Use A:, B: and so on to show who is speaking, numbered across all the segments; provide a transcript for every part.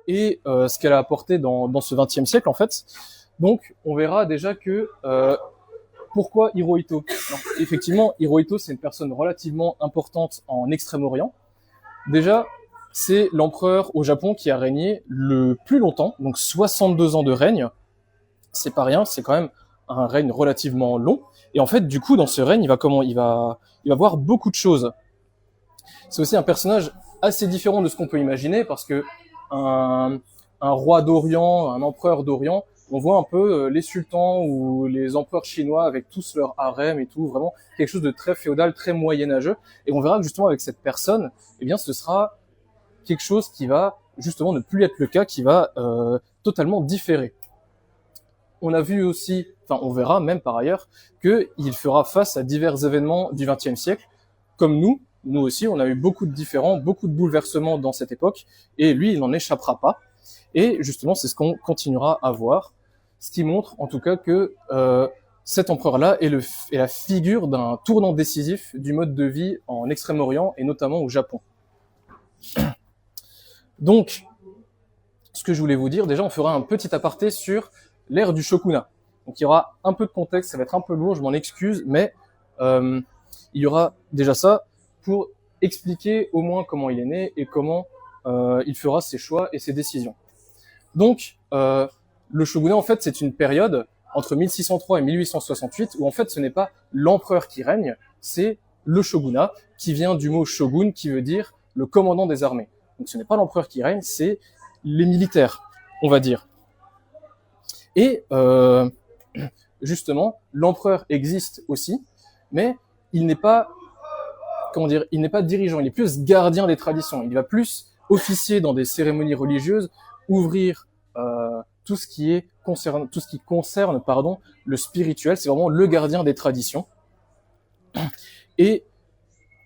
A: et ce qu'elle a apporté dans ce XXe siècle en fait. Donc on verra déjà que pourquoi Hirohito. Alors, effectivement, Hirohito c'est une personne relativement importante en Extrême-Orient. Déjà, c'est l'empereur au Japon qui a régné le plus longtemps, donc 62 ans de règne. C'est pas rien, c'est quand même un règne relativement long. Et en fait, du coup, dans ce règne, il va voir beaucoup de choses. C'est aussi un personnage assez différent de ce qu'on peut imaginer, parce que un roi d'Orient, un empereur d'Orient, on voit un peu les sultans ou les empereurs chinois avec tous leurs harems et tout, vraiment quelque chose de très féodal, très moyenâgeux. Et on verra que justement avec cette personne, eh bien, ce sera quelque chose qui va justement ne plus être le cas, qui va totalement différer. On a vu aussi, enfin on verra même par ailleurs, qu'il fera face à divers événements du XXe siècle, comme nous aussi, on a eu beaucoup de différends, beaucoup de bouleversements dans cette époque, et lui, il n'en échappera pas. Et justement, c'est ce qu'on continuera à voir, ce qui montre en tout cas que cet empereur-là est la figure d'un tournant décisif du mode de vie en Extrême-Orient, et notamment au Japon. Donc, ce que je voulais vous dire, déjà, on fera un petit aparté sur l'ère du shogunat. Donc, il y aura un peu de contexte, ça va être un peu lourd, je m'en excuse, mais il y aura déjà ça pour expliquer au moins comment il est né et comment il fera ses choix et ses décisions. Donc, le shogunat, en fait, c'est une période entre 1603 et 1868 où, en fait, ce n'est pas l'empereur qui règne, c'est le shogunat, qui vient du mot shogun, qui veut dire le commandant des armées. Donc, ce n'est pas l'empereur qui règne, c'est les militaires, on va dire. Et justement, l'empereur existe aussi, mais il n'est pas, comment dire, il n'est pas dirigeant, il est plus gardien des traditions. Il va plus officier dans des cérémonies religieuses, ouvrir tout ce qui concerne, le spirituel. C'est vraiment le gardien des traditions. Et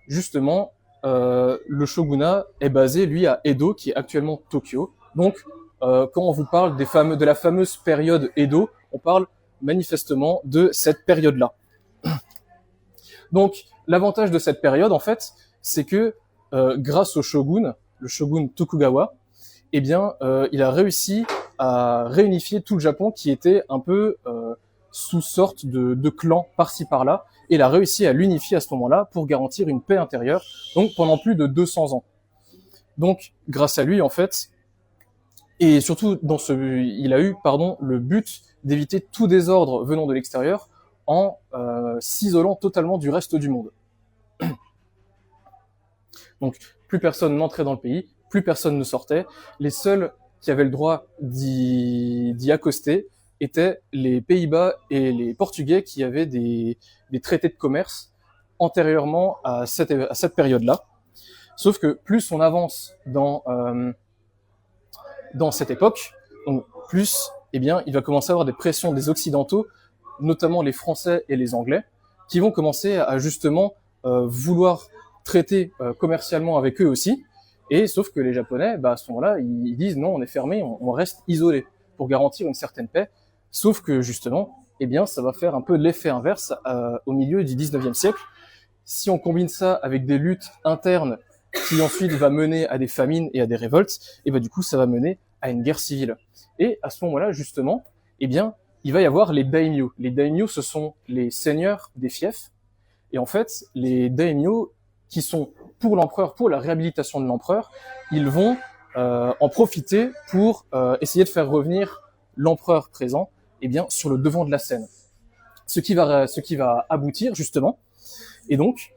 A: justement, le shogunat est basé, lui, à Edo, qui est actuellement Tokyo. Donc, quand on vous parle de la fameuse période Edo, on parle manifestement de cette période-là. Donc, l'avantage de cette période, en fait, c'est que grâce au shogun, le shogun Tokugawa, eh bien, il a réussi à réunifier tout le Japon qui était un peu sous sorte de clans par-ci par-là, et il a réussi à l'unifier à ce moment-là pour garantir une paix intérieure, donc pendant plus de 200 ans. Donc, grâce à lui, en fait, et surtout il a eu, le but d'éviter tout désordre venant de l'extérieur en s'isolant totalement du reste du monde. Donc, plus personne n'entrait dans le pays, plus personne ne sortait. Les seuls qui avaient le droit d'y accoster étaient les Pays-Bas et les Portugais qui avaient des traités de commerce antérieurement à cette période-là. Sauf que plus on avance dans cette époque, donc plus il va commencer à avoir des pressions des Occidentaux, notamment les Français et les Anglais, qui vont commencer à justement vouloir traiter commercialement avec eux aussi. Et sauf que les Japonais, à ce moment-là, ils disent non, on est fermé, on reste isolé pour garantir une certaine paix. Sauf que justement, ça va faire un peu l'effet inverse au milieu du 19e siècle. Si on combine ça avec des luttes internes qui ensuite va mener à des famines et à des révoltes, et du coup, ça va mener à une guerre civile. Et à ce moment-là, justement, il va y avoir les daimyo. Les daimyo, ce sont les seigneurs des fiefs. Et en fait, les daimyo, qui sont pour l'empereur, pour la réhabilitation de l'empereur, ils vont en profiter pour essayer de faire revenir l'empereur présent sur le devant de la scène. Ce qui va aboutir, justement. Et donc,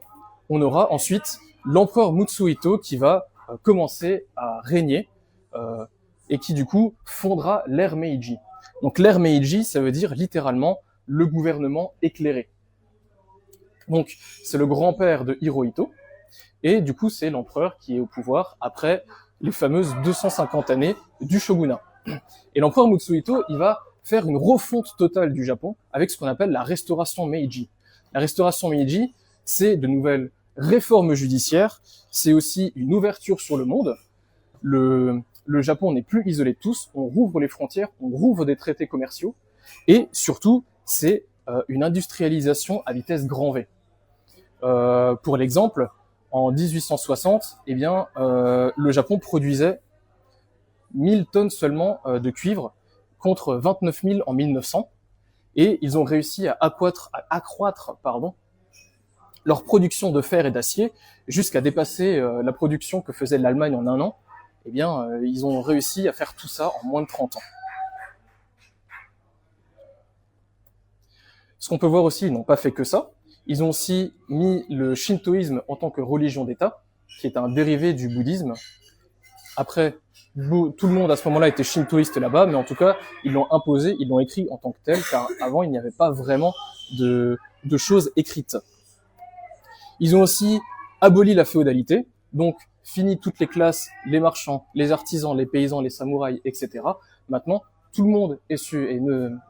A: on aura ensuite l'empereur Mutsuhito qui va commencer à régner et qui, du coup, fondera l'ère Meiji. Donc, l'ère Meiji, ça veut dire littéralement le gouvernement éclairé. Donc, c'est le grand-père de Hirohito. Et du coup, c'est l'empereur qui est au pouvoir après les fameuses 250 années du shogunat. Et l'empereur Mutsuhito, il va faire une refonte totale du Japon avec ce qu'on appelle la restauration Meiji. La restauration Meiji, c'est de nouvelles réformes judiciaires, c'est aussi une ouverture sur le monde. Le Japon n'est plus isolé de tous, on rouvre les frontières, on rouvre des traités commerciaux, et surtout, c'est une industrialisation à vitesse grand V. Pour l'exemple, en 1860, le Japon produisait 1000 tonnes seulement de cuivre contre 29 000 en 1900. Et ils ont réussi à accroître leur production de fer et d'acier jusqu'à dépasser la production que faisait l'Allemagne en un an. Eh bien, ils ont réussi à faire tout ça en moins de 30 ans. Ce qu'on peut voir aussi, ils n'ont pas fait que ça. Ils ont aussi mis le shintoïsme en tant que religion d'État, qui est un dérivé du bouddhisme. Après, tout le monde à ce moment-là était shintoïste là-bas, mais en tout cas, ils l'ont imposé, ils l'ont écrit en tant que tel, car avant, il n'y avait pas vraiment de choses écrites. Ils ont aussi aboli la féodalité, donc fini toutes les classes, les marchands, les artisans, les paysans, les samouraïs, etc. Maintenant, tout le monde est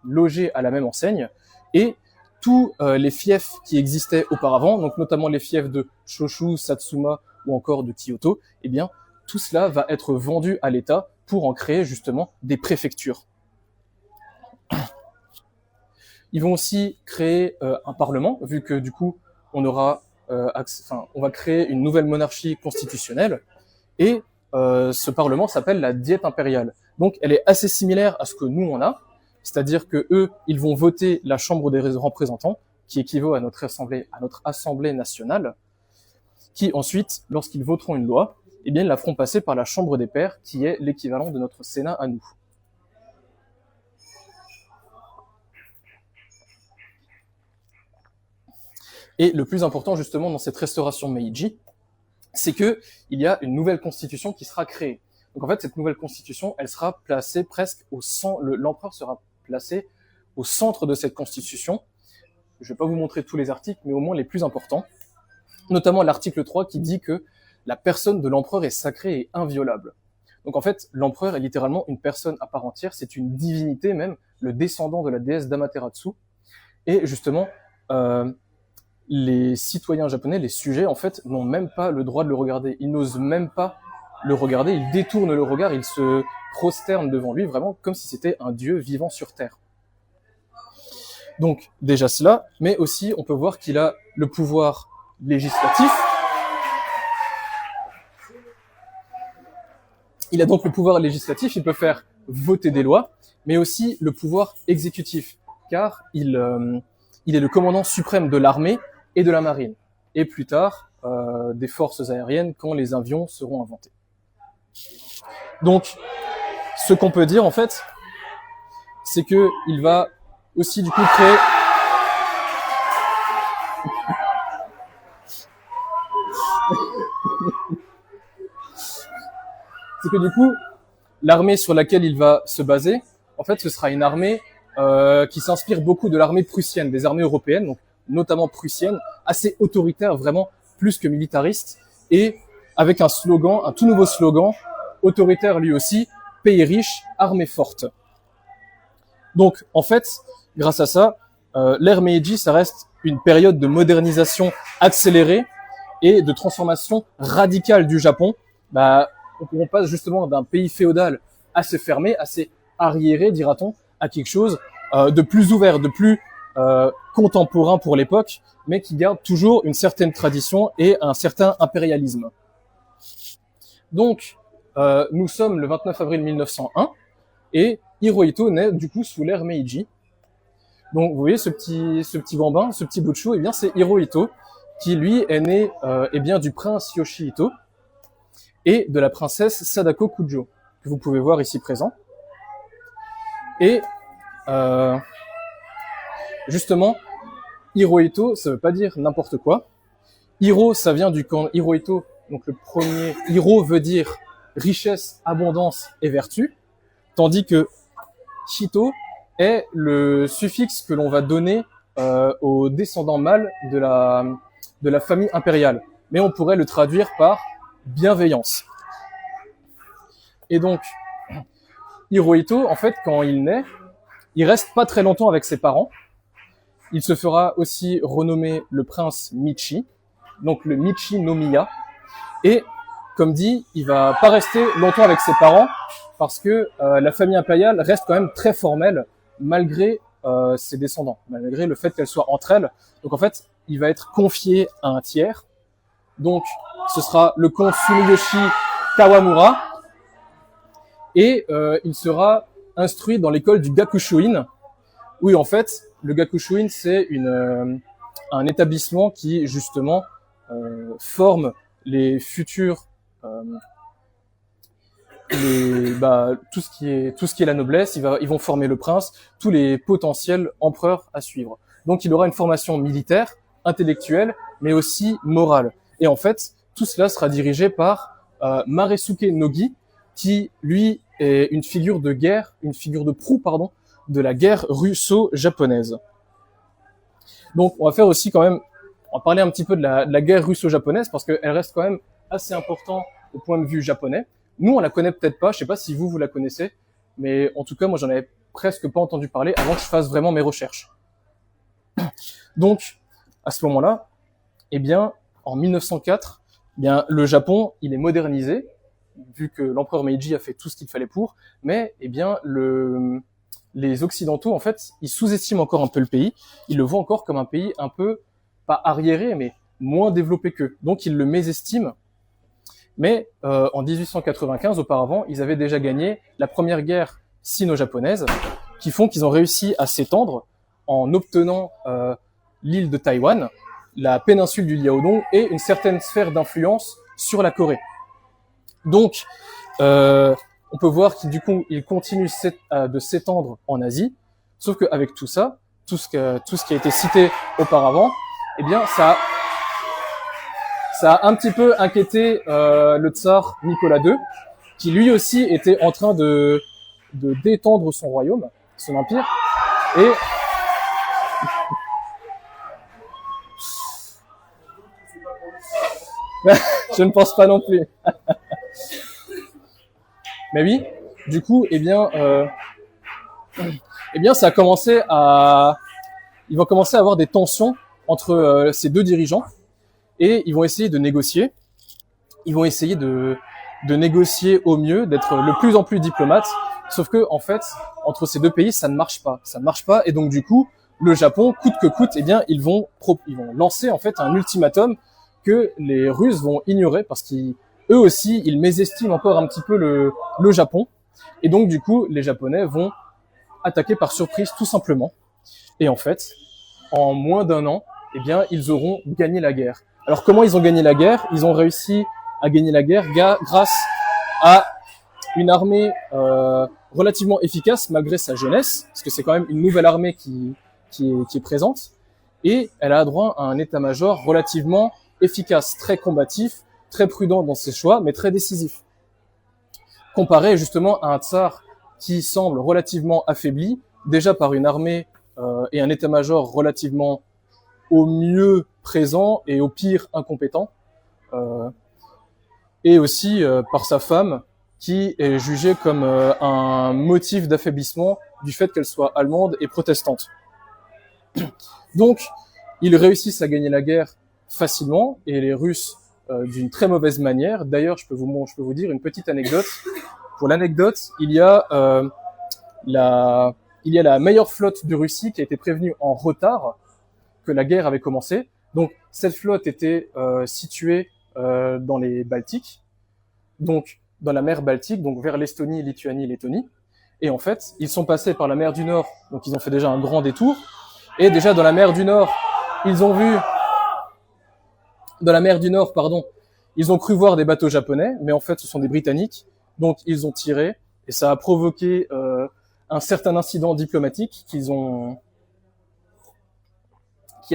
A: logé à la même enseigne, et tous les fiefs qui existaient auparavant, donc notamment les fiefs de Choshu, Satsuma ou encore de Kyoto, eh bien, tout cela va être vendu à l'État pour en créer justement des préfectures. Ils vont aussi créer un parlement, vu que du coup, on va créer une nouvelle monarchie constitutionnelle, et ce parlement s'appelle la Diète impériale. Donc, elle est assez similaire à ce que nous on a, c'est-à-dire que eux, ils vont voter la Chambre des représentants, qui équivaut à notre assemblée nationale, qui ensuite, lorsqu'ils voteront une loi, eh bien, ils la feront passer par la Chambre des pairs, qui est l'équivalent de notre Sénat à nous. Et le plus important, justement, dans cette restauration Meiji, c'est que il y a une nouvelle constitution qui sera créée. Donc, en fait, cette nouvelle constitution, elle sera placée presque au centre, l'empereur sera placé au centre de cette constitution. Je ne vais pas vous montrer tous les articles, mais au moins les plus importants. Notamment l'article 3 qui dit que la personne de l'empereur est sacrée et inviolable. Donc en fait, l'empereur est littéralement une personne à part entière, c'est une divinité même, le descendant de la déesse d'Amaterasu. Et justement, les citoyens japonais, les sujets, en fait, n'ont même pas le droit de le regarder. Ils n'osent même pas le regarder, ils détournent le regard, ils se prosternent devant lui, vraiment comme si c'était un dieu vivant sur Terre. Donc déjà cela, mais aussi on peut voir qu'il a le pouvoir législatif. Il a donc le pouvoir législatif, il peut faire voter des lois, mais aussi le pouvoir exécutif, car il est le commandant suprême de l'armée et de la marine, et plus tard des forces aériennes quand les avions seront inventés. Donc, ce qu'on peut dire en fait, c'est que il va aussi du coup créer c'est que du coup, l'armée sur laquelle il va se baser, en fait, ce sera une armée qui s'inspire beaucoup de l'armée prussienne, des armées européennes, donc notamment prussienne, assez autoritaire, vraiment plus que militariste, et avec un slogan, un tout nouveau slogan, autoritaire lui aussi, pays riche, armée forte. Donc, en fait, grâce à ça, l'ère Meiji, ça reste une période de modernisation accélérée et de transformation radicale du Japon. On passe justement d'un pays féodal assez fermé, assez arriéré, dira-t-on, à quelque chose de plus ouvert, de plus contemporain pour l'époque, mais qui garde toujours une certaine tradition et un certain impérialisme. Donc, nous sommes le 29 avril 1901 et Hirohito naît du coup sous l'ère Meiji. Donc, vous voyez ce petit bambin, ce petit bout de chou, eh bien c'est Hirohito qui lui est né du prince Yoshihito et de la princesse Sadako Kujo, que vous pouvez voir ici présent. Et justement, Hirohito, ça veut pas dire n'importe quoi. Hiro, ça vient du camp Hirohito, donc le premier. Hiro veut dire richesse, abondance et vertu, tandis que Hito est le suffixe que l'on va donner aux descendants mâles de la famille impériale. Mais on pourrait le traduire par bienveillance. Et donc, Hirohito, en fait, quand il naît, il reste pas très longtemps avec ses parents. Il se fera aussi renommer le prince Michi, donc le Michi no Miya. Et, comme dit, il va pas rester longtemps avec ses parents parce que la famille impériale reste quand même très formelle malgré ses descendants, malgré le fait qu'elle soit entre elles. Donc en fait, il va être confié à un tiers. Donc, ce sera le comte Tsuneyoshi Kawamura. et il sera instruit dans l'école du Gakushuin, où en fait, le Gakushuin, c'est un établissement qui, justement, forme les futurs tout ce qui est la noblesse. Ils vont former le prince, tous les potentiels empereurs à suivre. Donc il aura une formation militaire, intellectuelle, mais aussi morale. Et en fait, tout cela sera dirigé par Maresuke Nogi, qui lui est une figure de proue, pardon, de la guerre russo-japonaise. Donc on va faire aussi quand même, on va parler un petit peu de la guerre russo-japonaise parce qu'elle reste quand même assez importante au point de vue japonais. Nous, on la connaît peut-être pas, je sais pas si vous la connaissez, mais en tout cas, moi, j'en avais presque pas entendu parler avant que je fasse vraiment mes recherches. Donc, à ce moment-là, eh bien, en 1904, eh bien, le Japon, il est modernisé, vu que l'empereur Meiji a fait tout ce qu'il fallait pour, mais, eh bien, les Occidentaux, en fait, ils sous-estiment encore un peu le pays, ils le voient encore comme un pays un peu, pas arriéré, mais moins développé qu'eux. Donc, ils le mésestiment. Mais en 1895, auparavant, ils avaient déjà gagné la première guerre sino-japonaise, qui font qu'ils ont réussi à s'étendre en obtenant l'île de Taïwan, la péninsule du Liaodong et une certaine sphère d'influence sur la Corée. Donc, on peut voir qu'il du coup, il continue de s'étendre en Asie, sauf qu'avec tout ça, tout ce qui a été cité auparavant, eh bien, ça a un petit peu inquiété le tsar Nicolas II, qui lui aussi était en train de d'étendre son royaume, son empire, et je ne pense pas non plus. Mais oui, du coup, eh bien, ça a commencé il va commencer à avoir des tensions entre ces deux dirigeants. Et ils vont essayer de négocier. Ils vont essayer de négocier au mieux, d'être le plus en plus diplomate. Sauf que, en fait, entre ces deux pays, ça ne marche pas. Ça ne marche pas. Et donc, du coup, le Japon, coûte que coûte, eh bien, ils vont lancer, en fait, un ultimatum que les Russes vont ignorer parce qu'eux aussi, ils mésestiment encore un petit peu le Japon. Et donc, du coup, les Japonais vont attaquer par surprise, tout simplement. Et en fait, en moins d'un an, eh bien, ils auront gagné la guerre. Alors comment ils ont gagné la guerre? Ils ont réussi à gagner la guerre grâce à une armée relativement efficace malgré sa jeunesse, parce que c'est quand même une nouvelle armée qui est présente, et elle a droit à un état-major relativement efficace, très combatif, très prudent dans ses choix, mais très décisif. Comparé justement à un tsar qui semble relativement affaibli, déjà par une armée et un état-major relativement au mieux présent et au pire incompétent, et aussi par sa femme qui est jugée comme un motif d'affaiblissement du fait qu'elle soit allemande et protestante. Donc, ils réussissent à gagner la guerre facilement et les Russes d'une très mauvaise manière. D'ailleurs, je peux vous dire une petite anecdote. Pour l'anecdote, il y a la meilleure flotte de Russie qui a été prévenue en retard que la guerre avait commencé. Donc cette flotte était située dans les Baltiques, donc dans la mer Baltique, donc vers l'Estonie, Lituanie, Lettonie. Et en fait, ils sont passés par la mer du Nord, donc ils ont fait déjà un grand détour. Et déjà dans la mer du Nord, ils ont cru voir des bateaux japonais, mais en fait ce sont des Britanniques. Donc ils ont tiré et ça a provoqué un certain incident diplomatique qui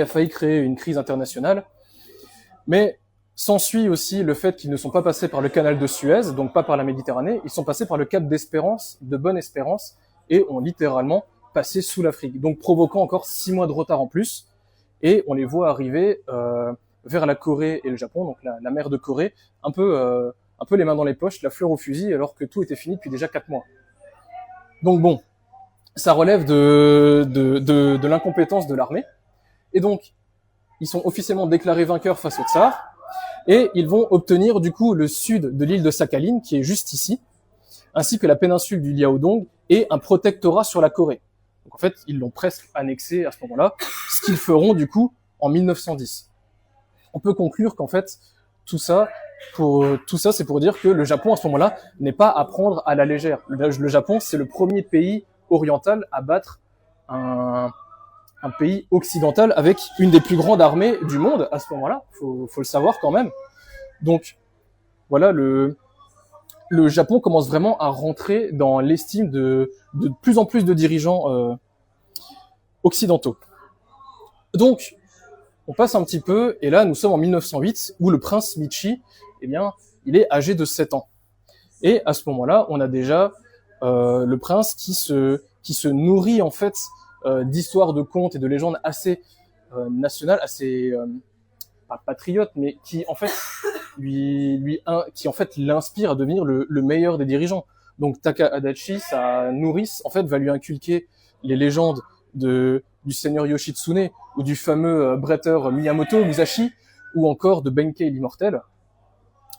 A: a failli créer une crise internationale. Mais s'ensuit aussi le fait qu'ils ne sont pas passés par le canal de Suez, donc pas par la Méditerranée, ils sont passés par le cap d'Espérance, de Bonne-Espérance, et ont littéralement passé sous l'Afrique, donc provoquant encore 6 mois de retard en plus. Et on les voit arriver vers la Corée et le Japon, donc la mer de Corée, un peu les mains dans les poches, la fleur au fusil, alors que tout était fini depuis déjà 4 mois. Donc bon, ça relève de l'incompétence de l'armée. Et donc, ils sont officiellement déclarés vainqueurs face au tsar, et ils vont obtenir du coup le sud de l'île de Sakhalin, qui est juste ici, ainsi que la péninsule du Liaodong, et un protectorat sur la Corée. Donc en fait, ils l'ont presque annexé à ce moment-là, ce qu'ils feront du coup en 1910. On peut conclure qu'en fait, tout ça, pour tout ça, c'est pour dire que le Japon à ce moment-là n'est pas à prendre à la légère. Le Japon, c'est le premier pays oriental à battre un pays occidental avec une des plus grandes armées du monde à ce moment-là. Faut le savoir quand même. Donc voilà, le Japon commence vraiment à rentrer dans l'estime de plus en plus de dirigeants occidentaux. Donc on passe un petit peu, et là nous sommes en 1908 où le prince Michi, eh bien, il est âgé de 7 ans. Et à ce moment-là, on a déjà le prince qui se nourrit en fait d'histoires de contes et de légendes assez nationales, assez pas patriotes, mais qui en fait qui en fait l'inspire à devenir le meilleur des dirigeants. Donc Taka Adachi, sa nourrice, en fait, va lui inculquer les légendes du seigneur Yoshitsune ou du fameux bretteur Miyamoto Musashi ou encore de Benkei l'immortel.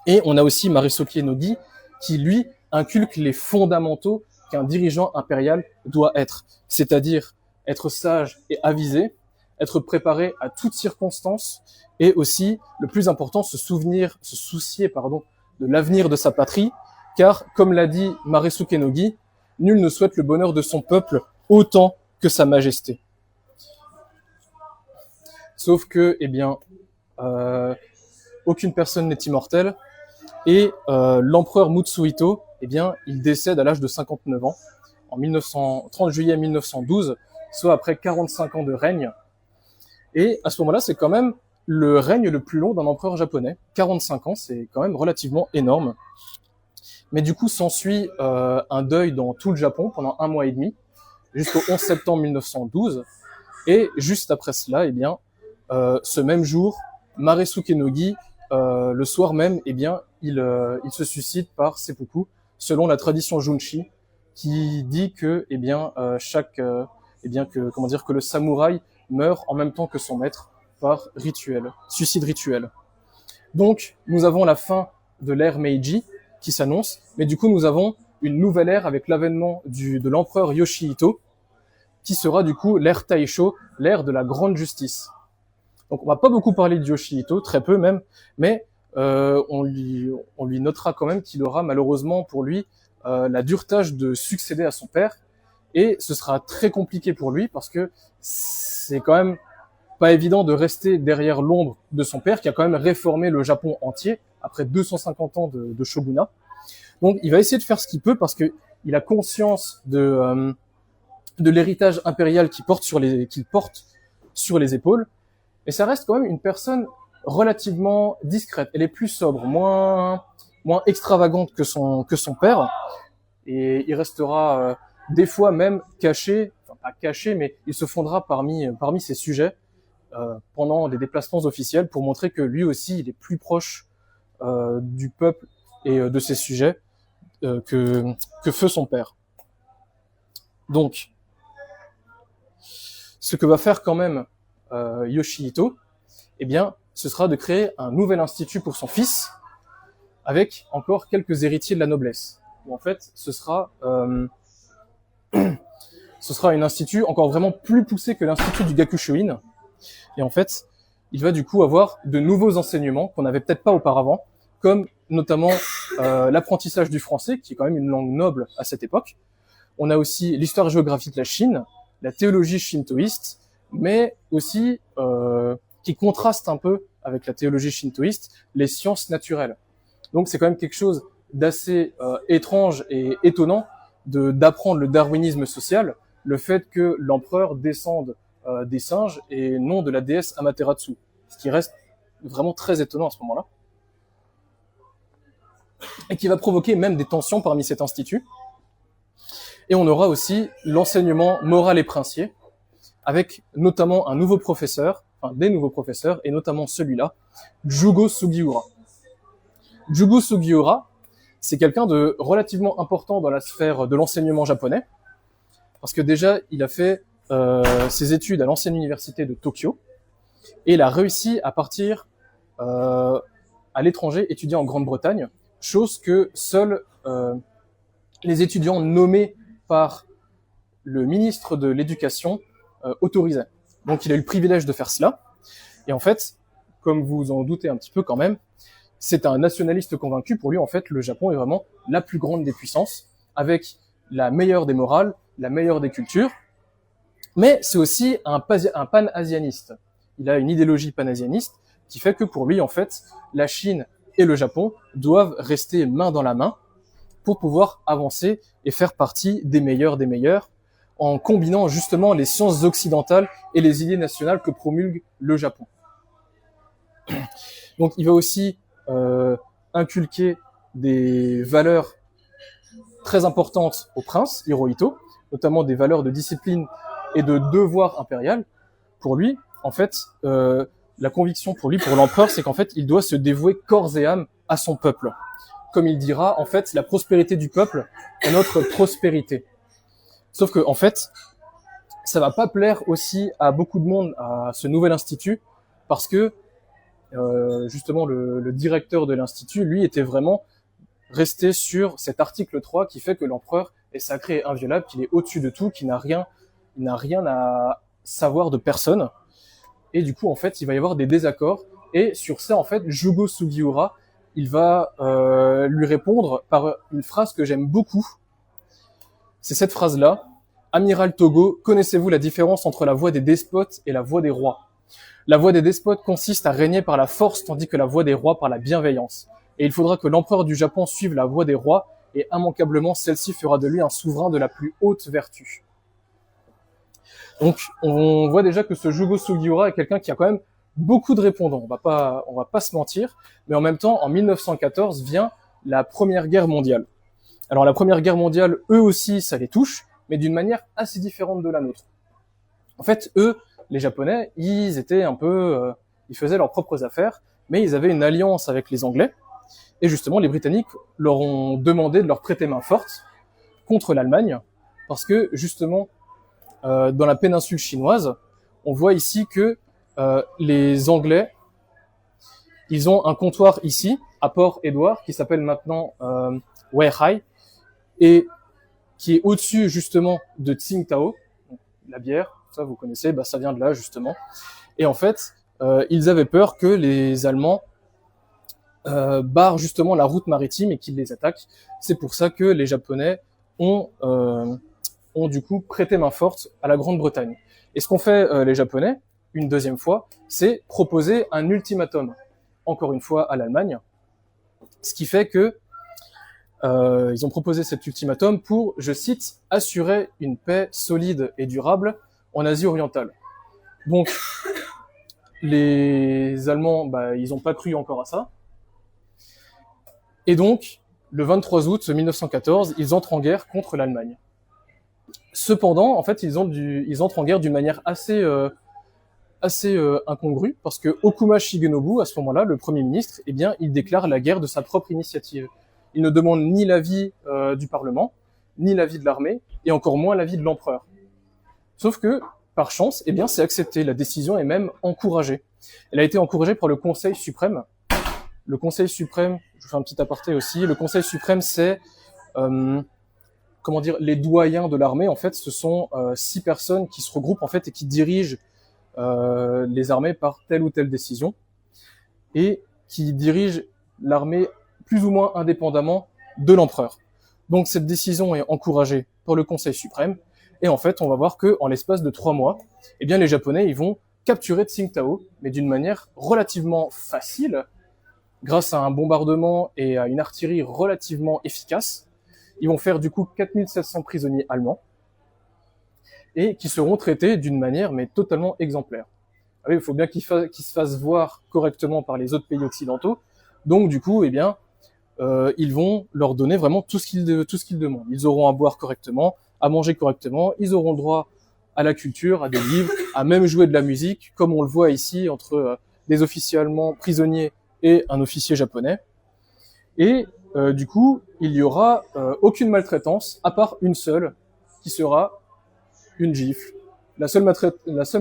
A: Et on a aussi Maresuke Nogi qui, lui, inculque les fondamentaux qu'un dirigeant impérial doit être, c'est-à-dire être sage et avisé, être préparé à toutes circonstances et aussi, le plus important, se soucier, de l'avenir de sa patrie, car, comme l'a dit Maresuke Nogi, nul ne souhaite le bonheur de son peuple autant que sa majesté. Sauf que, eh bien, aucune personne n'est immortelle, et l'empereur Mutsuhito, eh bien, il décède à l'âge de 59 ans, en 30 juillet 1912, soit après 45 ans de règne. Et à ce moment-là, c'est quand même le règne le plus long d'un empereur japonais. 45 ans, c'est quand même relativement énorme. Mais du coup, s'ensuit un deuil dans tout le Japon pendant 1 mois et demi, jusqu'au 11 septembre 1912. Et juste après cela, eh bien, ce même jour, Maresuke Nogi, le soir même, eh bien, il se suicide par seppuku, selon la tradition Junshi, qui dit que, eh bien, que le samouraï meurt en même temps que son maître par rituel, suicide rituel. Donc, nous avons la fin de l'ère Meiji qui s'annonce, mais du coup, nous avons une nouvelle ère avec l'avènement de l'empereur Yoshihito, qui sera du coup l'ère Taisho, l'ère de la grande justice. Donc, on va pas beaucoup parler de Yoshihito, très peu même, mais on lui notera quand même qu'il aura malheureusement pour lui la dure tâche de succéder à son père, et ce sera très compliqué pour lui parce que c'est quand même pas évident de rester derrière l'ombre de son père qui a quand même réformé le Japon entier après 250 ans de shogunat. Donc il va essayer de faire ce qu'il peut parce que il a conscience de l'héritage impérial qu'il porte sur les épaules, et ça reste quand même une personne relativement discrète. Elle est plus sobre, moins extravagante que son père, et il restera des fois même caché, enfin pas caché, mais il se fondra parmi ses sujets pendant des déplacements officiels pour montrer que lui aussi il est plus proche du peuple et de ses sujets que feu son père. Donc, ce que va faire quand même Yoshihito, eh bien, ce sera de créer un nouvel institut pour son fils, avec encore quelques héritiers de la noblesse. Où en fait, ce sera un institut encore vraiment plus poussé que l'institut du Gakushuin. Et en fait, il va du coup avoir de nouveaux enseignements qu'on n'avait peut-être pas auparavant, comme notamment l'apprentissage du français, qui est quand même une langue noble à cette époque. On a aussi l'histoire-géographie de la Chine, la théologie shintoïste, mais aussi, qui contraste un peu avec la théologie shintoïste, les sciences naturelles. Donc c'est quand même quelque chose d'assez étrange et étonnant d'apprendre le darwinisme social, le fait que l'empereur descende des singes et non de la déesse Amaterasu, ce qui reste vraiment très étonnant à ce moment-là, et qui va provoquer même des tensions parmi cet institut. Et on aura aussi l'enseignement moral et princier, avec notamment un nouveau professeur, enfin des nouveaux professeurs, et notamment celui-là, Jugo Sugiura. Jugo Sugiura, c'est quelqu'un de relativement important dans la sphère de l'enseignement japonais, parce que déjà, il a fait ses études à l'ancienne université de Tokyo, et il a réussi à partir à l'étranger, étudier en Grande-Bretagne, chose que seuls les étudiants nommés par le ministre de l'Éducation autorisaient. Donc il a eu le privilège de faire cela, et en fait, comme vous en doutez un petit peu quand même, c'est un nationaliste convaincu. Pour lui, en fait, le Japon est vraiment la plus grande des puissances, avec la meilleure des morales, la meilleure des cultures. Mais c'est aussi un pan-asianiste. Il a une idéologie pan-asianiste qui fait que pour lui, en fait, la Chine et le Japon doivent rester main dans la main pour pouvoir avancer et faire partie des meilleurs, en combinant justement les sciences occidentales et les idées nationales que promulgue le Japon. Donc il va aussi inculquer des valeurs très importantes au prince Hirohito, notamment des valeurs de discipline et de devoir impérial. Pour lui, en fait, la conviction pour lui, pour l'empereur, c'est qu'en fait, il doit se dévouer corps et âme à son peuple. Comme il dira, en fait, la prospérité du peuple est notre prospérité. Sauf que, en fait, ça va pas plaire aussi à beaucoup de monde à ce nouvel institut, parce que justement le directeur de l'institut, lui, était vraiment resté sur cet article 3 qui fait que l'empereur est sacré et inviolable, qu'il est au-dessus de tout, qu'il n'a rien à savoir de personne. Et du coup, en fait, il va y avoir des désaccords. Et sur ça, en fait, Jugo Sugiura, il va lui répondre par une phrase que j'aime beaucoup. C'est cette phrase-là. Amiral Togo, connaissez-vous la différence entre la voie des despotes et la voie des rois? La voie des despotes consiste à régner par la force, tandis que la voie des rois par la bienveillance. Et il faudra que l'empereur du Japon suive la voie des rois, et immanquablement, celle-ci fera de lui un souverain de la plus haute vertu. Donc, on voit déjà que ce Jugo Sugiura est quelqu'un qui a quand même beaucoup de répondants. On va pas se mentir. Mais en même temps, en 1914 vient la Première Guerre mondiale. Alors, la Première Guerre mondiale, eux aussi, ça les touche, mais d'une manière assez différente de la nôtre. En fait, eux, les Japonais, ils étaient un peu, ils faisaient leurs propres affaires, mais ils avaient une alliance avec les Anglais. Et justement, les Britanniques leur ont demandé de leur prêter main forte contre l'Allemagne, parce que justement, dans la péninsule chinoise, on voit ici que les Anglais, ils ont un comptoir ici, à Port-Édouard, qui s'appelle maintenant Weihai, et qui est au-dessus justement de Tsingtao, la bière, ça vous connaissez, bah ça vient de là justement. Et en fait, ils avaient peur que les Allemands barrent justement la route maritime et qu'ils les attaquent. C'est pour ça que les Japonais ont du coup prêté main forte à la Grande-Bretagne. Et ce qu'ont fait les Japonais, une deuxième fois, c'est proposer un ultimatum, encore une fois à l'Allemagne, ce qui fait que ils ont proposé cet ultimatum pour, je cite, assurer une paix solide et durable en Asie orientale. Donc, les Allemands, bah, ils n'ont pas cru encore à ça. Et donc, le 23 août 1914, ils entrent en guerre contre l'Allemagne. Cependant, en fait, ils entrent en guerre d'une manière assez incongrue, parce que Okuma Shigenobu, à ce moment-là, le Premier ministre, eh bien, il déclare la guerre de sa propre initiative. Il ne demande ni l'avis du Parlement, ni l'avis de l'armée, et encore moins l'avis de l'empereur. Sauf que, par chance, eh bien, c'est accepté. La décision est même encouragée. Elle a été encouragée par le Conseil suprême. Le Conseil suprême, je vous fais un petit aparté aussi, le Conseil suprême, c'est les doyens de l'armée. En fait, ce sont 6 personnes qui se regroupent en fait et qui dirigent les armées par telle ou telle décision, et qui dirigent l'armée plus ou moins indépendamment de l'empereur. Donc cette décision est encouragée par le Conseil suprême, et en fait, on va voir que en l'espace de 3 mois, eh bien les Japonais, ils vont capturer Tsingtao, mais d'une manière relativement facile, grâce à un bombardement et à une artillerie relativement efficace. Ils vont faire du coup 4700 prisonniers allemands, et qui seront traités d'une manière mais totalement exemplaire. Ah oui, il faut bien qu'ils se fassent voir correctement par les autres pays occidentaux. Donc du coup, eh bien, ils vont leur donner vraiment tout ce qu'ils demandent. Ils auront à boire correctement, à manger correctement, ils auront le droit à la culture, à des livres, à même jouer de la musique, comme on le voit ici entre des officiers allemands prisonniers et un officier japonais. Et du coup, il y aura aucune maltraitance, à part une seule, qui sera une gifle. La seule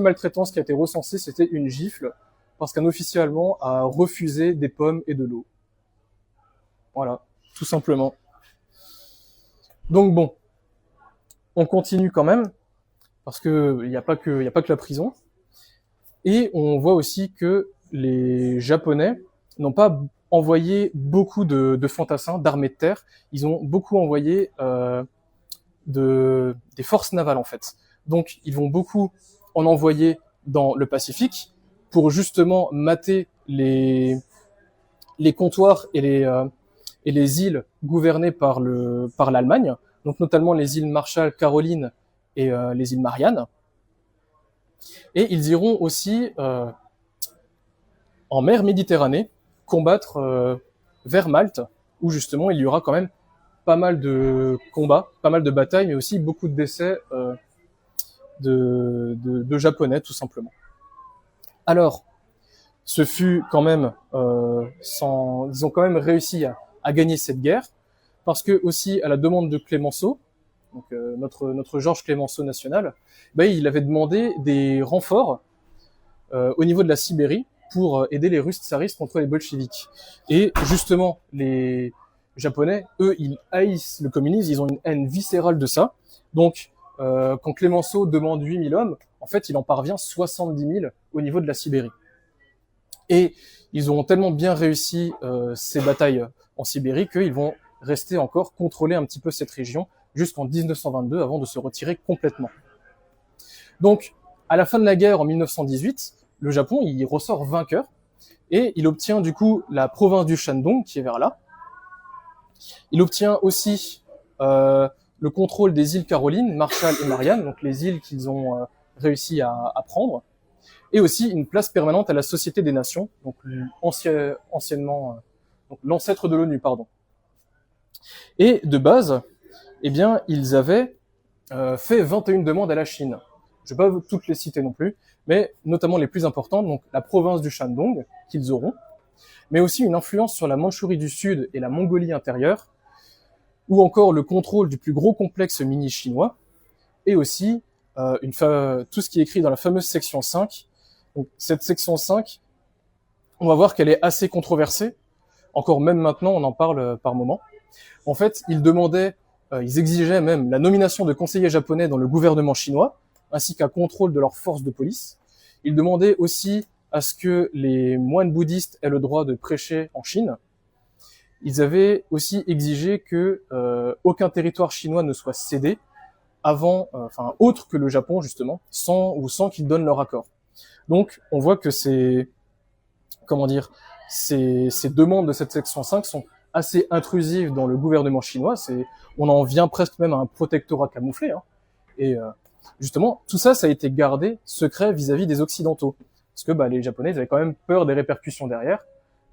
A: maltraitance qui a été recensée, c'était une gifle, parce qu'un officier allemand a refusé des pommes et de l'eau. Voilà, tout simplement. Donc bon, on continue quand même, parce que il n'y a pas que la prison. Et on voit aussi que les Japonais n'ont pas envoyé beaucoup de fantassins, d'armées de terre. Ils ont beaucoup envoyé des forces navales en fait. Donc ils vont beaucoup en envoyer dans le Pacifique pour justement mater les comptoirs et les îles gouvernées par l'Allemagne, donc notamment les îles Marshall, Caroline et les îles Mariannes. Et ils iront aussi en mer Méditerranée combattre vers Malte, où justement il y aura quand même pas mal de combats, pas mal de batailles, mais aussi beaucoup de décès de Japonais, tout simplement. Alors, ce fut quand même, ils ont quand même réussi à gagner cette guerre, parce que aussi à la demande de Clémenceau, donc notre Georges Clémenceau national, il avait demandé des renforts au niveau de la Sibérie pour aider les Russes tsaristes contre les bolcheviks. Et justement, les Japonais, eux, ils haïssent le communisme, ils ont une haine viscérale de ça. Donc, quand Clémenceau demande 8000 hommes, en fait, il en parvient 70 000 au niveau de la Sibérie. Et ils ont tellement bien réussi ces batailles en Sibérie qu'ils vont rester encore contrôler un petit peu cette région jusqu'en 1922 avant de se retirer complètement. Donc, à la fin de la guerre en 1918, le Japon, il ressort vainqueur et il obtient du coup la province du Shandong qui est vers là. Il obtient aussi le contrôle des îles Caroline, Marshall et Marianne, donc les îles qu'ils ont réussi à prendre, et aussi une place permanente à la Société des Nations, donc anciennement donc l'ancêtre de l'ONU, pardon. Et de base, eh bien, ils avaient fait 21 demandes à la Chine. Je ne vais pas toutes les citer non plus, mais notamment les plus importantes, donc la province du Shandong, qu'ils auront, mais aussi une influence sur la Mandchourie du Sud et la Mongolie intérieure, ou encore le contrôle du plus gros complexe mini chinois, et aussi tout ce qui est écrit dans la fameuse section 5. Donc, cette section 5, on va voir qu'elle est assez controversée, encore même maintenant, on en parle par moment. En fait, ils exigeaient même la nomination de conseillers japonais dans le gouvernement chinois, ainsi qu'un contrôle de leurs forces de police. Ils demandaient aussi à ce que les moines bouddhistes aient le droit de prêcher en Chine. Ils avaient aussi exigé que aucun territoire chinois ne soit cédé autre que le Japon justement, sans qu'ils donnent leur accord. Donc, on voit que ces demandes de cette section 5 sont assez intrusives dans le gouvernement chinois. On en vient presque même à un protectorat camouflé. Hein. Et justement, tout ça, ça a été gardé secret vis-à-vis des Occidentaux. Parce que les Japonais ils avaient quand même peur des répercussions derrière.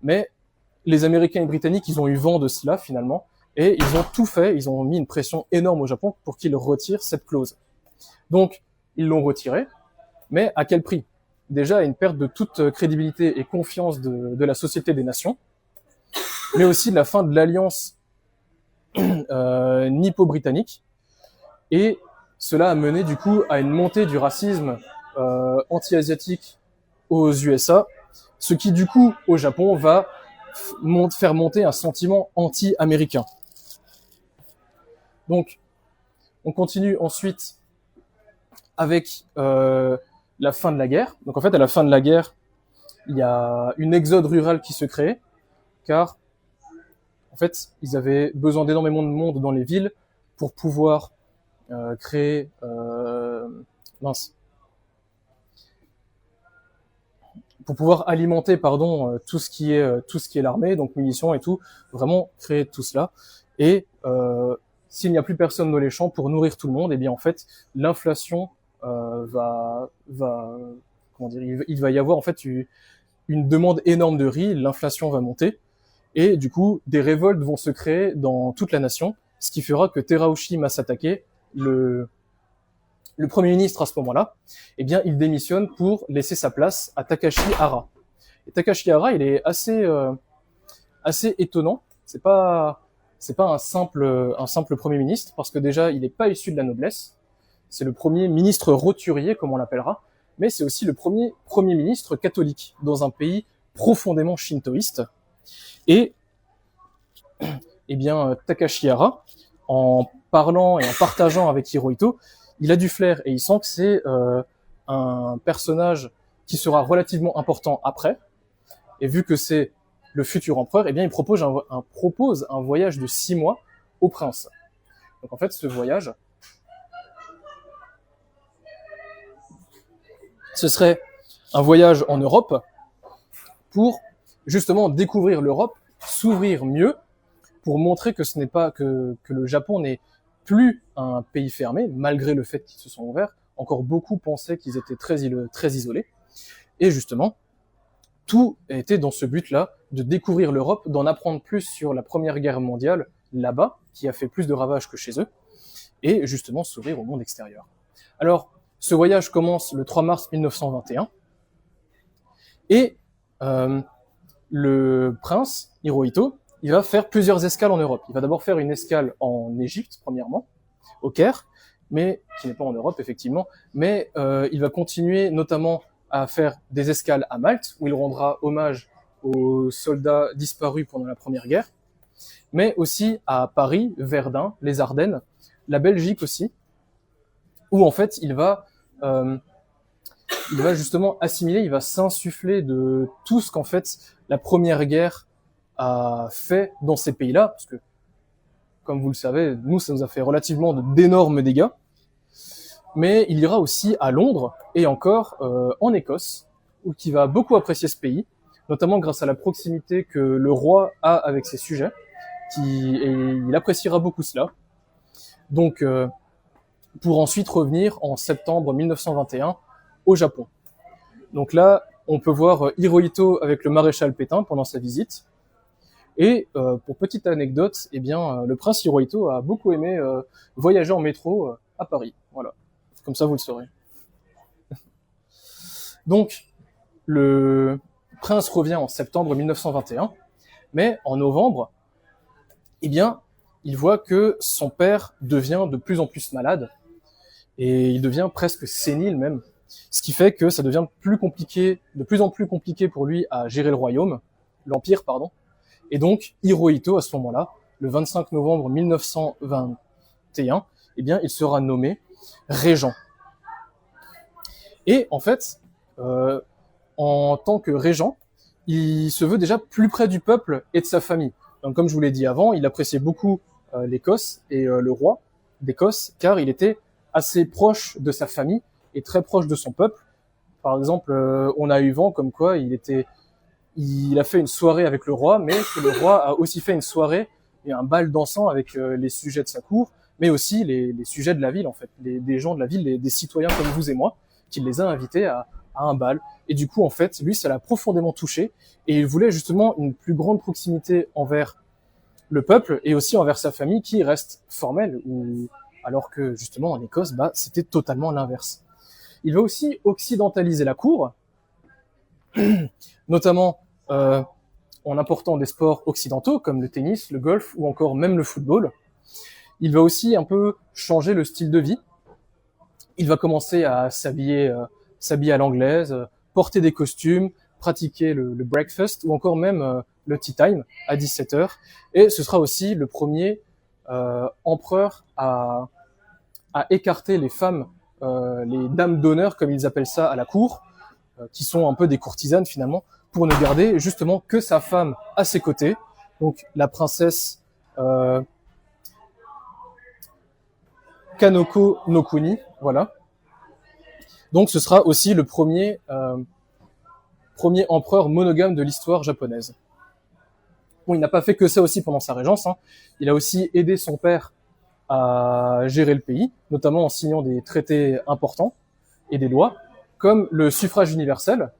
A: Mais les Américains et Britanniques, ils ont eu vent de cela finalement. Et ils ont tout fait, ils ont mis une pression énorme au Japon pour qu'il retire cette clause. Donc, ils l'ont retirée, mais à quel prix ? Déjà, une perte de toute crédibilité et confiance de la Société des Nations, mais aussi la fin de l'alliance nippo-britannique. Et cela a mené du coup à une montée du racisme anti-asiatique aux USA, ce qui du coup au Japon va faire monter un sentiment anti-américain. Donc, on continue ensuite avec la fin de la guerre. Donc en fait, à la fin de la guerre, il y a une exode rurale qui se crée, car en fait, ils avaient besoin d'énormément de monde dans les villes pour pouvoir créer pour pouvoir alimenter tout ce qui est l'armée, donc munitions et tout, vraiment créer tout cela. Et s'il n'y a plus personne dans les champs pour nourrir tout le monde, et bien en fait l'inflation il va y avoir en fait une demande énorme de riz, l'inflation va monter et du coup des révoltes vont se créer dans toute la nation, ce qui fera que Terauchi Masatake, le premier ministre à ce moment-là, eh bien il démissionne pour laisser sa place à Takashi Hara. Et Takashi Hara, il est assez étonnant. C'est pas un simple premier ministre parce que déjà il n'est pas issu de la noblesse. C'est le premier ministre roturier, comme on l'appellera, mais c'est aussi le premier ministre catholique dans un pays profondément shintoïste. Et eh bien Takashi Hara, en parlant et en partageant avec Hirohito, il a du flair et il sent que c'est un personnage qui sera relativement important après. Et vu que c'est le futur empereur, eh bien, il propose un voyage de 6 mois au prince. Donc en fait, ce voyage, ce serait un voyage en Europe pour justement découvrir l'Europe, s'ouvrir mieux, pour montrer que ce n'est pas que le Japon n'est plus un pays fermé, malgré le fait qu'ils se sont ouverts. Encore beaucoup pensaient qu'ils étaient très isolés. Et justement, tout était dans ce but-là, de découvrir l'Europe, d'en apprendre plus sur la Première Guerre mondiale, là-bas, qui a fait plus de ravages que chez eux, et justement s'ouvrir au monde extérieur. Alors, ce voyage commence le 3 mars 1921, et le prince, Hirohito, il va faire plusieurs escales en Europe. Il va d'abord faire une escale en Égypte, premièrement, au Caire, mais qui n'est pas en Europe, effectivement, mais il va continuer notamment à faire des escales à Malte, où il rendra hommage aux soldats disparus pendant la Première Guerre, mais aussi à Paris, Verdun, les Ardennes, la Belgique aussi, où en fait il va justement assimiler, il va s'insuffler de tout ce qu'en fait la Première Guerre a fait dans ces pays-là, parce que, comme vous le savez, nous, ça nous a fait relativement d'énormes dégâts. Mais il ira aussi à Londres et encore en Écosse, où il va beaucoup apprécier ce pays, notamment grâce à la proximité que le roi a avec ses sujets, et il appréciera beaucoup cela. Donc, pour ensuite revenir en septembre 1921 au Japon. Donc là, on peut voir Hirohito avec le maréchal Pétain pendant sa visite. Et pour petite anecdote, eh bien, le prince Hirohito a beaucoup aimé voyager en métro à Paris. Voilà, comme ça vous le saurez. Donc, le prince revient en septembre 1921, mais en novembre, eh bien, il voit que son père devient de plus en plus malade et il devient presque sénile même, ce qui fait que ça devient de plus en plus compliqué pour lui à gérer l'empire, pardon. Et donc, Hirohito, à ce moment-là, le 25 novembre 1921, eh bien, il sera nommé régent. Et en fait, en tant que régent, il se veut déjà plus près du peuple et de sa famille. Donc, comme je vous l'ai dit avant, il appréciait beaucoup l'Écosse et le roi d'Écosse, car il était assez proche de sa famille et très proche de son peuple. Par exemple, on a eu vent comme quoi il a fait une soirée avec le roi, mais que le roi a aussi fait une soirée et un bal dansant avec les sujets de sa cour, mais aussi les sujets de la ville, en fait, des gens de la ville, des citoyens comme vous et moi, qu'il les a invités à un bal. Et du coup, en fait, lui, ça l'a profondément touché, et il voulait justement une plus grande proximité envers le peuple et aussi envers sa famille, qui reste formelle, alors que justement en Écosse, c'était totalement l'inverse. Il va aussi occidentaliser la cour, notamment en important des sports occidentaux comme le tennis, le golf ou encore même le football. Il va aussi un peu changer le style de vie. Il va commencer à s'habiller à l'anglaise, porter des costumes, pratiquer le breakfast ou encore même le tea time à 17h. Et ce sera aussi le premier empereur à écarter les femmes, les dames d'honneur comme ils appellent ça à la cour, qui sont un peu des courtisanes finalement, pour ne garder justement que sa femme à ses côtés, donc la princesse Kanoko no Kuni, voilà. Donc ce sera aussi le premier empereur monogame de l'histoire japonaise. Bon, il n'a pas fait que ça aussi pendant sa régence, hein. Il a aussi aidé son père à gérer le pays, notamment en signant des traités importants et des lois, comme le suffrage universel,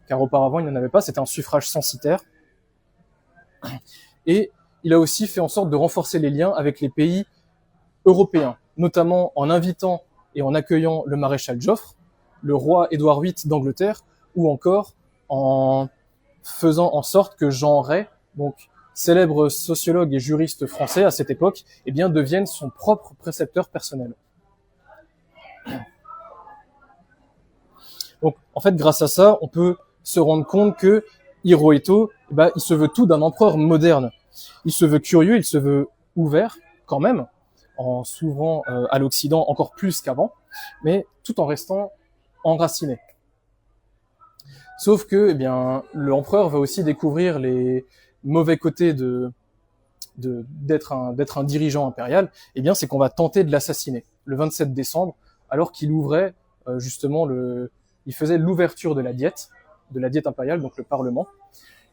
A: car auparavant il n'en avait pas, c'était un suffrage censitaire. Et il a aussi fait en sorte de renforcer les liens avec les pays européens, notamment en invitant et en accueillant le maréchal Joffre, le roi Édouard VIII d'Angleterre, ou encore en faisant en sorte que Jean Ray, donc célèbre sociologue et juriste français à cette époque, eh bien, devienne son propre précepteur personnel. Donc, en fait, grâce à ça, on peut se rendre compte que Hirohito, il se veut tout d'un empereur moderne. Il se veut curieux, il se veut ouvert, quand même, en s'ouvrant à l'Occident encore plus qu'avant, mais tout en restant enraciné. Sauf que, eh bien, l'empereur va aussi découvrir les mauvais côtés d'être un dirigeant impérial. Eh bien, c'est qu'on va tenter de l'assassiner le 27 décembre, alors qu'il ouvrait justement il faisait l'ouverture de la diète impériale, donc le Parlement.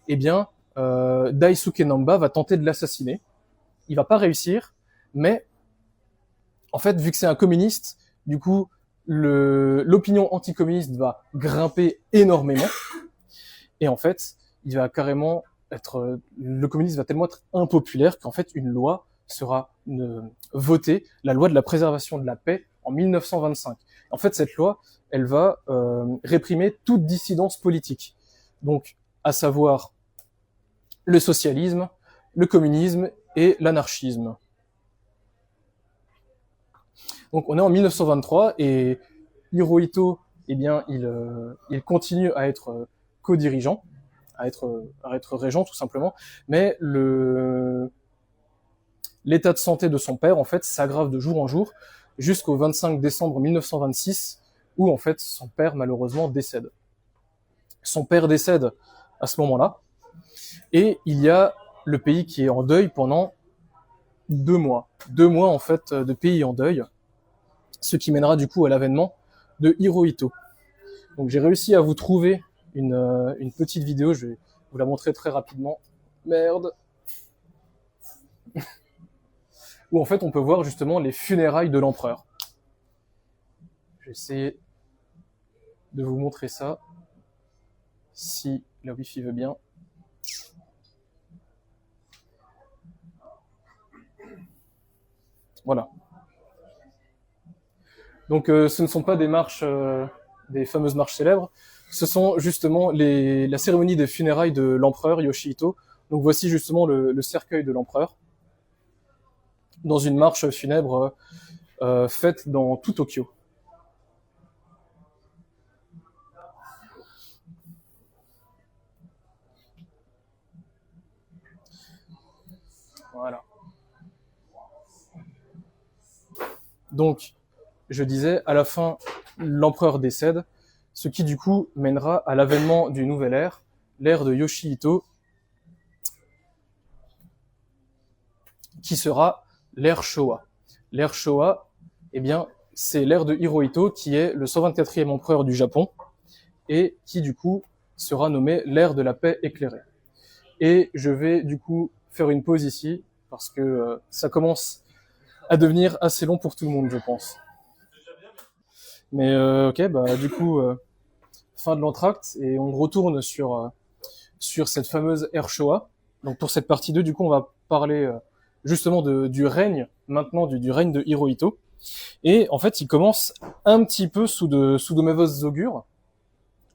A: Eh bien, Daisuke Namba va tenter de l'assassiner. Il va pas réussir, mais en fait, vu que c'est un communiste, du coup, l'opinion anticommuniste va grimper énormément. Et en fait, il va carrément le communisme va tellement être impopulaire qu'en fait, une loi sera votée, la loi de la préservation de la paix en 1925. En fait, cette loi, elle va réprimer toute dissidence politique. Donc, à savoir le socialisme, le communisme et l'anarchisme. Donc on est en 1923 et Hirohito, eh bien, il continue à être co-dirigeant, à être régent tout simplement, mais l'état de santé de son père en fait s'aggrave de jour en jour jusqu'au 25 décembre 1926 où en fait son père malheureusement décède. Son père décède à ce moment-là et il y a le pays qui est en deuil pendant 2 mois. 2 mois en fait de pays en deuil. Ce qui mènera du coup à l'avènement de Hirohito. Donc j'ai réussi à vous trouver une petite vidéo, je vais vous la montrer très rapidement. Merde. Où en fait on peut voir justement les funérailles de l'empereur. Je vais essayer de vous montrer ça, si la Wi-Fi veut bien. Voilà. Donc ce ne sont pas des marches, des fameuses marches célèbres, ce sont justement la cérémonie des funérailles de l'empereur Yoshihito. Donc voici justement le cercueil de l'empereur, dans une marche funèbre faite dans tout Tokyo. Voilà. Donc, je disais, à la fin, l'empereur décède, ce qui du coup mènera à l'avènement d'une nouvelle ère, l'ère de Yoshihito, qui sera l'ère Showa. L'ère Showa, eh bien, c'est l'ère de Hirohito, qui est le 124e empereur du Japon, et qui du coup sera nommé l'ère de la paix éclairée. Et je vais du coup faire une pause ici, parce que ça commence à devenir assez long pour tout le monde, je pense. Mais ok, bah du coup, fin de l'entracte, et on retourne sur cette fameuse ère Showa. Donc pour cette partie 2, du coup, on va parler justement du règne, maintenant du règne de Hirohito. Et en fait, il commence un petit peu sous de mauvaises augures.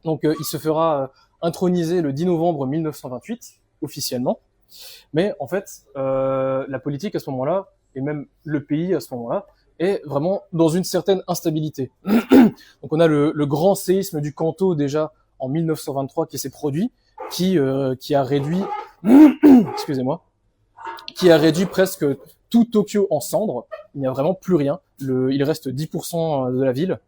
A: Donc il se fera introniser le 10 novembre 1928, officiellement. Mais en fait, la politique à ce moment-là, et même le pays à ce moment-là, est vraiment dans une certaine instabilité. Donc on a le grand séisme du Kanto déjà en 1923 qui s'est produit, qui a réduit, excusez-moi, qui a réduit presque tout Tokyo en cendres. Il n'y a vraiment plus rien. Il reste 10% de la ville.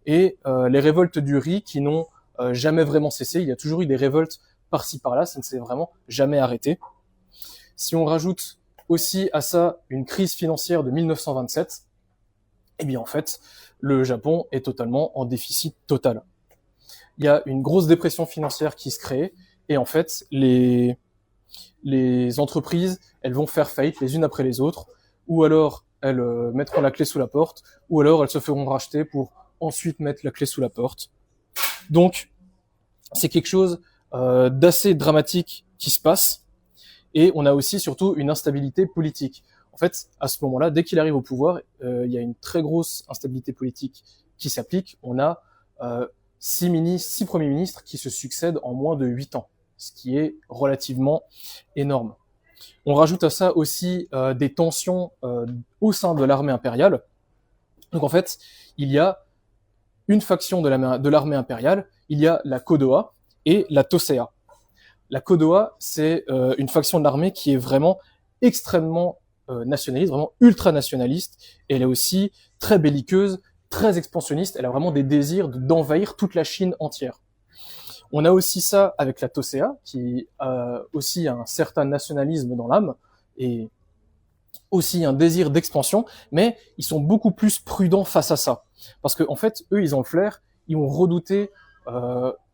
A: Et les révoltes du riz qui n'ont jamais vraiment cessé. Il y a toujours eu des révoltes par-ci par-là, ça ne s'est vraiment jamais arrêté. Si on rajoute aussi à ça une crise financière de 1927, eh bien en fait, le Japon est totalement en déficit total. Il y a une grosse dépression financière qui se crée, et en fait, les entreprises, elles vont faire faillite les unes après les autres, ou alors elles mettront la clé sous la porte, ou alors elles se feront racheter pour ensuite mettre la clé sous la porte. Donc, c'est quelque chose d'assez dramatique qui se passe, et on a aussi surtout une instabilité politique. En fait, à ce moment-là, dès qu'il arrive au pouvoir, il y a une très grosse instabilité politique qui s'applique. On a 6 premiers ministres qui se succèdent en moins de 8 ans, ce qui est relativement énorme. On rajoute à ça aussi des tensions au sein de l'armée impériale. Donc en fait, il y a une faction de l'armée impériale, il y a la Kodoha et la Toseha. La Kodoha, c'est une faction de l'armée qui est vraiment extrêmement nationaliste, vraiment ultra nationaliste, et elle est aussi très belliqueuse, très expansionniste, elle a vraiment des désirs d'envahir toute la Chine entière. On a aussi ça avec la Tosea, qui a aussi un certain nationalisme dans l'âme, et aussi un désir d'expansion, mais ils sont beaucoup plus prudents face à ça. Parce que en fait, eux, ils ont le flair, ils vont redouter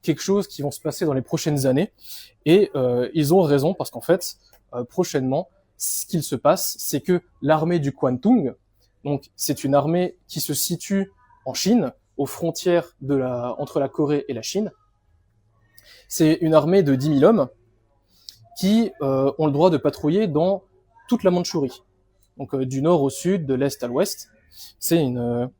A: quelque chose qui va se passer dans les prochaines années, et ils ont raison, parce qu'en fait, prochainement, ce qu'il se passe, c'est que l'armée du Kwantung, donc c'est une armée qui se situe en Chine, aux frontières entre la Corée et la Chine, c'est une armée de 10 000 hommes qui ont le droit de patrouiller dans toute la Mandchourie. Donc du nord au sud, de l'est à l'ouest. C'est une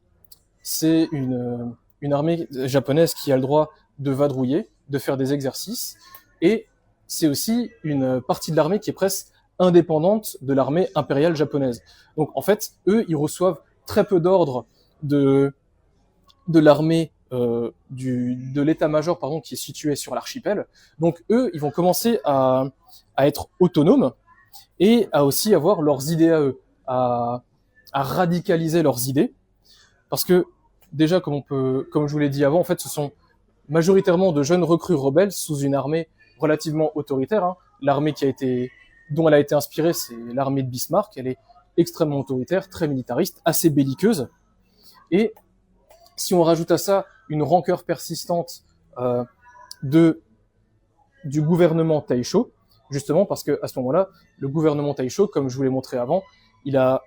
A: armée japonaise qui a le droit de vadrouiller, de faire des exercices, et c'est aussi une partie de l'armée qui est presque indépendante de l'armée impériale japonaise. Donc en fait, eux, ils reçoivent très peu d'ordres de l'armée de l'état-major pardon qui est situé sur l'archipel. Donc eux, ils vont commencer à être autonomes et à aussi avoir leurs idées à eux, à radicaliser leurs idées, parce que déjà, comme je vous l'ai dit avant, en fait, ce sont majoritairement de jeunes recrues rebelles sous une armée relativement autoritaire. Hein. L'armée dont elle a été inspirée, c'est l'armée de Bismarck. Elle est extrêmement autoritaire, très militariste, assez belliqueuse. Et si on rajoute à ça une rancœur persistante du gouvernement Taisho, justement parce que à ce moment-là, le gouvernement Taisho, comme je vous l'ai montré avant, il a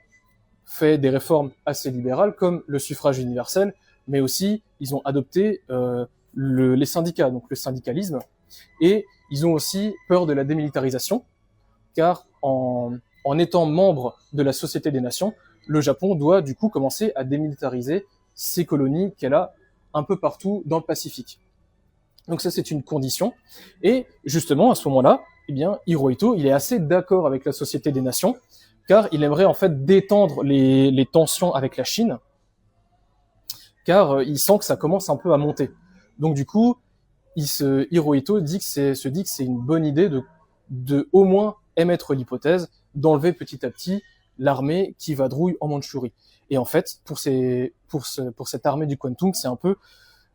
A: fait des réformes assez libérales comme le suffrage universel, mais aussi ils ont adopté les syndicats, donc le syndicalisme, et ils ont aussi peur de la démilitarisation, car en étant membre de la Société des Nations, le Japon doit du coup commencer à démilitariser ses colonies qu'elle a un peu partout dans le Pacifique. Donc ça, c'est une condition. Et justement, à ce moment-là, eh bien, Hirohito, il est assez d'accord avec la Société des Nations, car il aimerait en fait détendre les tensions avec la Chine, car il sent que ça commence un peu à monter. Donc du coup, Hirohito se dit que c'est une bonne idée de au moins émettre l'hypothèse d'enlever petit à petit l'armée qui vadrouille en Mandchourie. Et en fait, pour cette armée du Kwantung, c'est un peu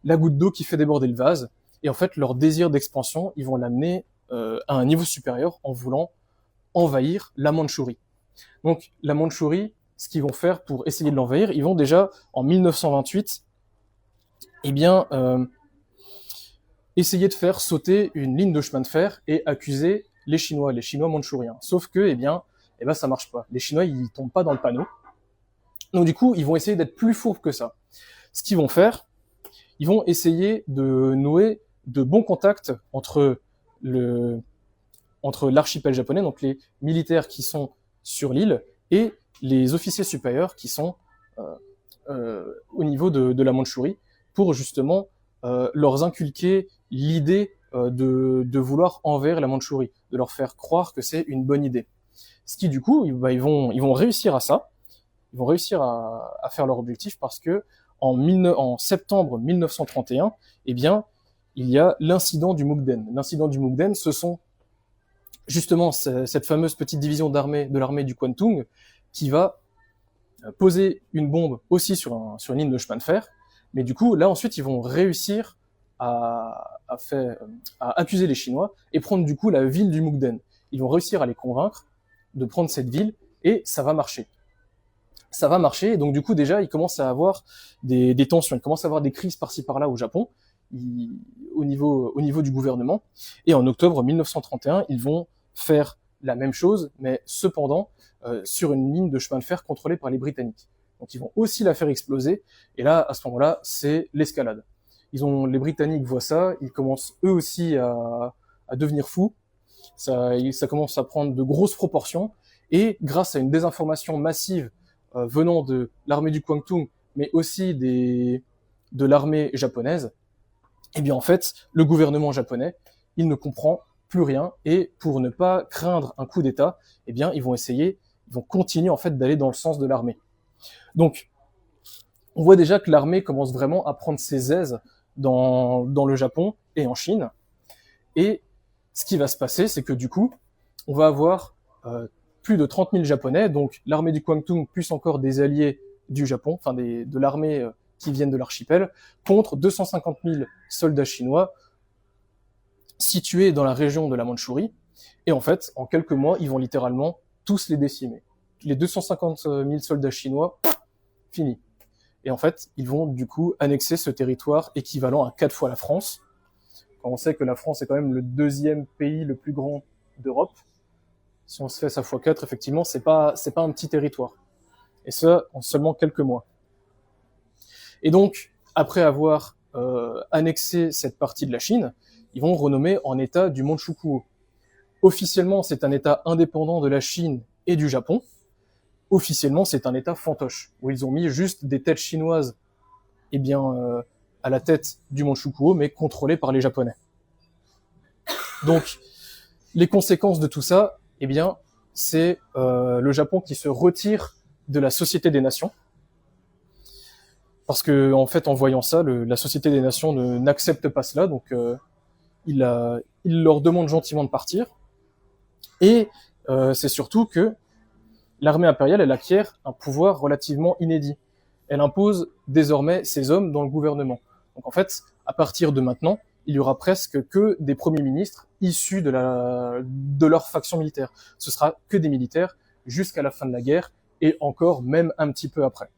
A: la goutte d'eau qui fait déborder le vase. Et en fait, leur désir d'expansion, ils vont l'amener à un niveau supérieur en voulant envahir la Mandchourie. Donc la Mandchourie, ce qu'ils vont faire pour essayer de l'envahir, ils vont déjà, en 1928, essayer de faire sauter une ligne de chemin de fer et accuser les Chinois mandchouriens. Sauf que, ça marche pas. Les Chinois, ils tombent pas dans le panneau. Donc du coup, ils vont essayer d'être plus fourbes que ça. Ce qu'ils vont faire, ils vont essayer de nouer de bons contacts entre l'archipel japonais, donc les militaires qui sont sur l'île, et les officiers supérieurs qui sont au niveau de la Mandchourie, pour justement leur inculquer l'idée de vouloir envahir la Mandchourie, de leur faire croire que c'est une bonne idée. Ce qui, du coup, ils vont réussir à ça, ils vont réussir à faire leur objectif, parce que en septembre 1931, il y a l'incident du Mukden. L'incident du Mukden, ce sont justement cette fameuse petite division de l'armée du Kwantung qui va poser une bombe aussi sur une ligne de chemin de fer. Mais du coup, là, ensuite, ils vont réussir à accuser les Chinois et prendre du coup la ville du Mukden. Ils vont réussir à les convaincre de prendre cette ville, et ça va marcher. Ça va marcher, et donc du coup, déjà, ils commencent à avoir des tensions, ils commencent à avoir des crises par-ci par-là au Japon, au niveau du gouvernement. Et en octobre 1931, ils vont faire la même chose, mais cependant sur une ligne de chemin de fer contrôlée par les Britanniques. Donc ils vont aussi la faire exploser, et là, à ce moment-là, c'est l'escalade. Les Britanniques voient ça, ils commencent eux aussi à devenir fous, ça commence à prendre de grosses proportions, et grâce à une désinformation massive venant de l'armée du Kwantung, mais aussi de l'armée japonaise, en fait, le gouvernement japonais, il ne comprend plus rien, et pour ne pas craindre un coup d'État, ils vont continuer en fait d'aller dans le sens de l'armée. Donc, on voit déjà que l'armée commence vraiment à prendre ses aises dans le Japon et en Chine. Et ce qui va se passer, c'est que du coup, on va avoir plus de 30 000 Japonais, donc l'armée du Kwantung plus encore des alliés du Japon, enfin de l'armée qui viennent de l'archipel, contre 250 000 soldats chinois situés dans la région de la Mandchourie. Et en fait, en quelques mois, ils vont littéralement tous les décimer. Les 250 000 soldats chinois, fini. Et en fait, ils vont du coup annexer ce territoire équivalent à 4 fois la France. Quand on sait que la France est quand même le deuxième pays le plus grand d'Europe, si on se fait ça fois 4, effectivement, c'est pas un petit territoire. Et ça, en seulement quelques mois. Et donc, après avoir annexé cette partie de la Chine, ils vont renommer en État du Manchukuo. Officiellement, c'est un État indépendant de la Chine et du Japon. Officiellement, c'est un État fantoche, où ils ont mis juste des têtes chinoises à la tête du Manchukuo, mais contrôlées par les Japonais. Donc, les conséquences de tout ça, c'est le Japon qui se retire de la Société des Nations, parce que en fait, en voyant ça, la Société des Nations n'accepte pas cela, donc il leur demande gentiment de partir. Et c'est surtout que l'armée impériale, elle acquiert un pouvoir relativement inédit. Elle impose désormais ses hommes dans le gouvernement. Donc en fait, à partir de maintenant, il y aura presque que des premiers ministres issus de leur faction militaire. Ce sera que des militaires jusqu'à la fin de la guerre et encore même un petit peu après.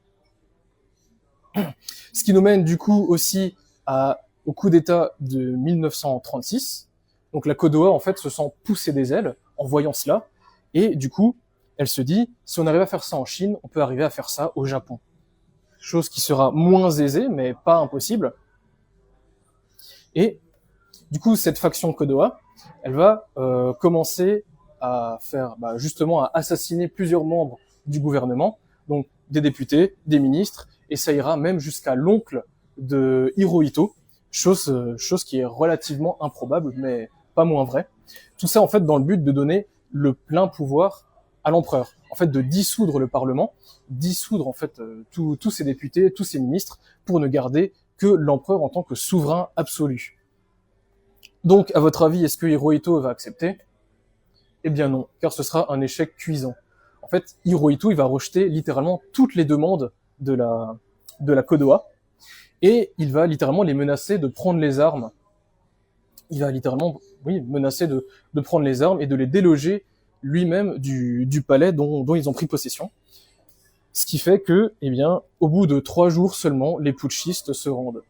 A: Ce qui nous mène du coup aussi au coup d'État de 1936. Donc la Kodowa en fait se sent pousser des ailes en voyant cela et du coup elle se dit si on arrive à faire ça en Chine, on peut arriver à faire ça au Japon. Chose qui sera moins aisée mais pas impossible. Et du coup cette faction Kodowa, elle va commencer à faire justement à assassiner plusieurs membres du gouvernement, donc des députés, des ministres, et ça ira même jusqu'à l'oncle de Hirohito, chose qui est relativement improbable, mais pas moins vrai. Tout ça, en fait, dans le but de donner le plein pouvoir à l'empereur. En fait, de dissoudre le Parlement, dissoudre, en fait, tous ces députés, tous ces ministres, pour ne garder que l'empereur en tant que souverain absolu. Donc, à votre avis, est-ce que Hirohito va accepter ? Eh bien non, car ce sera un échec cuisant. En fait, Hirohito, il va rejeter littéralement toutes les demandes de la Kodowa, et il va littéralement les menacer de prendre les armes. Il va littéralement, menacer de prendre les armes et de les déloger lui-même du palais dont ils ont pris possession. Ce qui fait que, au bout de 3 jours seulement, les putschistes se rendent.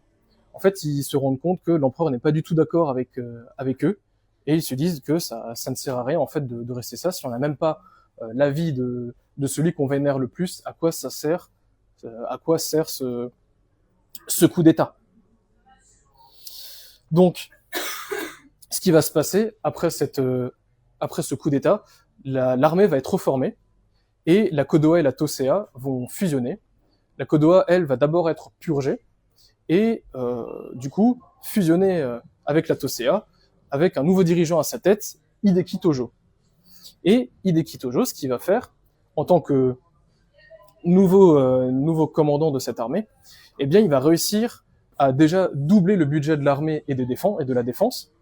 A: En fait, ils se rendent compte que l'empereur n'est pas du tout d'accord avec eux, et ils se disent que ça ne sert à rien en fait de rester ça si on n'a même pas l'avis de celui qu'on vénère le plus. À quoi ça sert ce coup d'État? Donc, ce qui va se passer après ce coup d'État, l'armée va être reformée et la Kodowa et la Tosea vont fusionner. La Kodowa, elle, va d'abord être purgée et du coup fusionner avec la Tosea, avec un nouveau dirigeant à sa tête, Hideki Tojo. Et Hideki Tojo, ce qu'il va faire en tant que nouveau commandant de cette armée, il va réussir à déjà doubler le budget de l'armée et de la défense,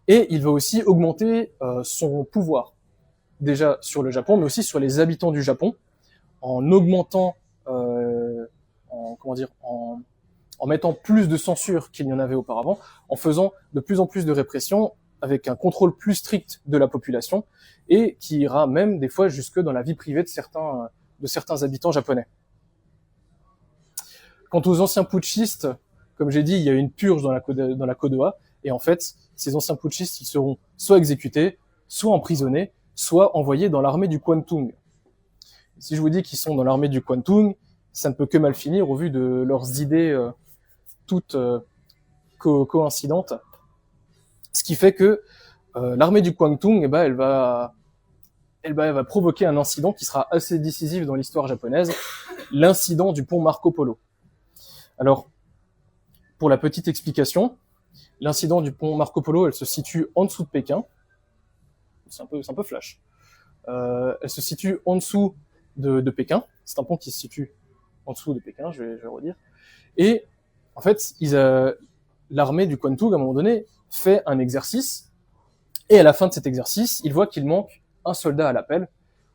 A: et il va aussi augmenter son pouvoir, déjà sur le Japon, mais aussi sur les habitants du Japon, en augmentant, en mettant plus de censure qu'il n'y en avait auparavant, en faisant de plus en plus de répression, avec un contrôle plus strict de la population, et qui ira même des fois jusque dans la vie privée de certains habitants japonais. Quant aux anciens putschistes, comme j'ai dit, il y a une purge dans la Kodowa, et en fait, ces anciens putschistes, ils seront soit exécutés, soit emprisonnés, soit envoyés dans l'armée du Kwantung. Si je vous dis qu'ils sont dans l'armée du Kwantung, ça ne peut que mal finir au vu de leurs idées toutes coïncidentes. Ce qui fait que l'armée du Kwantung, elle va provoquer un incident qui sera assez décisif dans l'histoire japonaise, l'incident du pont Marco Polo. Alors, pour la petite explication, l'incident du pont Marco Polo, elle se situe en dessous de Pékin. C'est un peu flash. Elle se situe en dessous de Pékin. C'est un pont qui se situe en dessous de Pékin, je vais redire. Et en fait, l'armée du Kwantung, à un moment donné, fait un exercice. Et à la fin de cet exercice, ils voient qu'il manque un soldat à l'appel.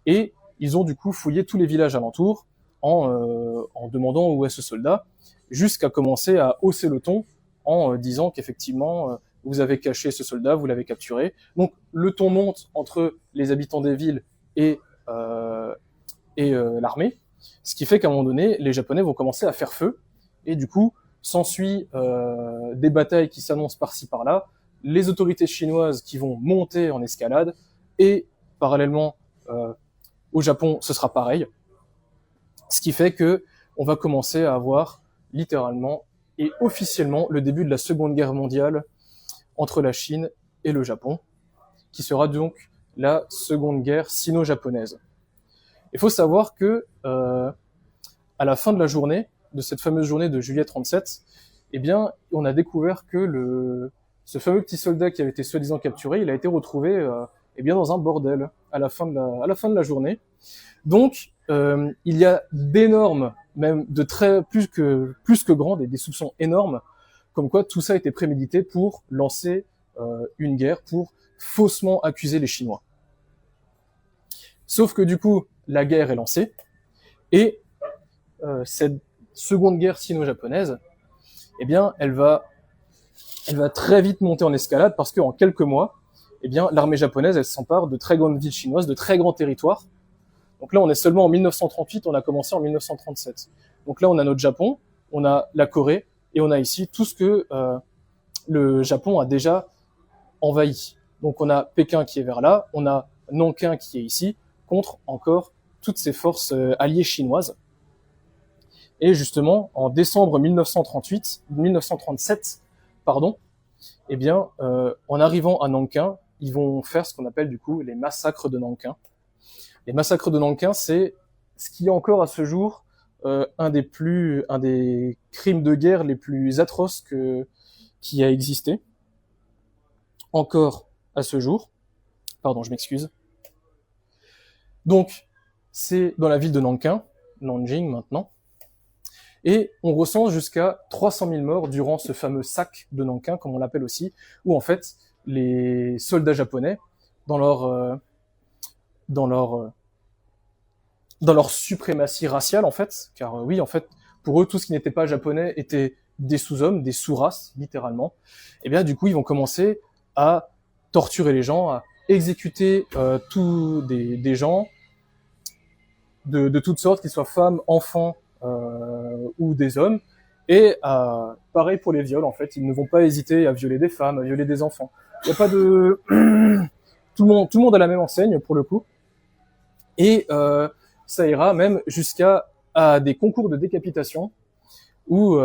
A: Et ils ont du coup fouillé tous les villages alentours en demandant où est ce soldat, jusqu'à commencer à hausser le ton en disant qu'effectivement, vous avez caché ce soldat, vous l'avez capturé. Donc le ton monte entre les habitants des villes et l'armée, ce qui fait qu'à un moment donné, les Japonais vont commencer à faire feu, et du coup, s'ensuit des batailles qui s'annoncent par-ci par-là, les autorités chinoises qui vont monter en escalade, et parallèlement au Japon, ce sera pareil. Ce qui fait que on va commencer à avoir littéralement et officiellement le début de la Seconde Guerre mondiale entre la Chine et le Japon, qui sera donc la Seconde Guerre sino-japonaise. Il faut savoir que à la fin de la journée, de cette fameuse journée de juillet 37, eh bien, on a découvert que ce fameux petit soldat qui avait été soi-disant capturé, il a été retrouvé eh bien dans un bordel à la fin de la journée. Donc, il y a d'énormes, même de très plus que grands, des soupçons énormes, comme quoi tout ça a été prémédité pour lancer une guerre, pour faussement accuser les Chinois. Sauf que du coup, la guerre est lancée, et cette seconde guerre sino-japonaise, eh bien, elle va très vite monter en escalade, parce qu'en quelques mois, eh bien, l'armée japonaise, elle s'empare de très grandes villes chinoises, de très grands territoires. Donc là, on est seulement en 1938, on a commencé en 1937. Donc là, on a notre Japon, on a la Corée, et on a ici tout ce que le Japon a déjà envahi. Donc on a Pékin qui est vers là, on a Nankin qui est ici, contre encore toutes ces forces alliées chinoises. Et justement, en décembre 1937, eh bien, en arrivant à Nankin, ils vont faire ce qu'on appelle du coup les massacres de Nankin. Les massacres de Nankin, c'est ce qui est encore à ce jour un des crimes de guerre les plus atroces qui a existé. Encore à ce jour. Pardon, je m'excuse. Donc, c'est dans la ville de Nankin, Nanjing maintenant. Et on recense jusqu'à 300 000 morts durant ce fameux sac de Nankin, comme on l'appelle aussi, où en fait, les soldats japonais, dans leur suprématie raciale, en fait, car oui, en fait, pour eux, tout ce qui n'était pas japonais était des sous-hommes, des sous-races, littéralement, et bien du coup, ils vont commencer à torturer les gens, à exécuter tous des gens de toutes sortes, qu'ils soient femmes, enfants ou des hommes, et pareil pour les viols, en fait, ils ne vont pas hésiter à violer des femmes, à violer des enfants. Il n'y a pas de... tout le monde a la même enseigne, pour le coup, et ça ira même jusqu'à des concours de décapitation où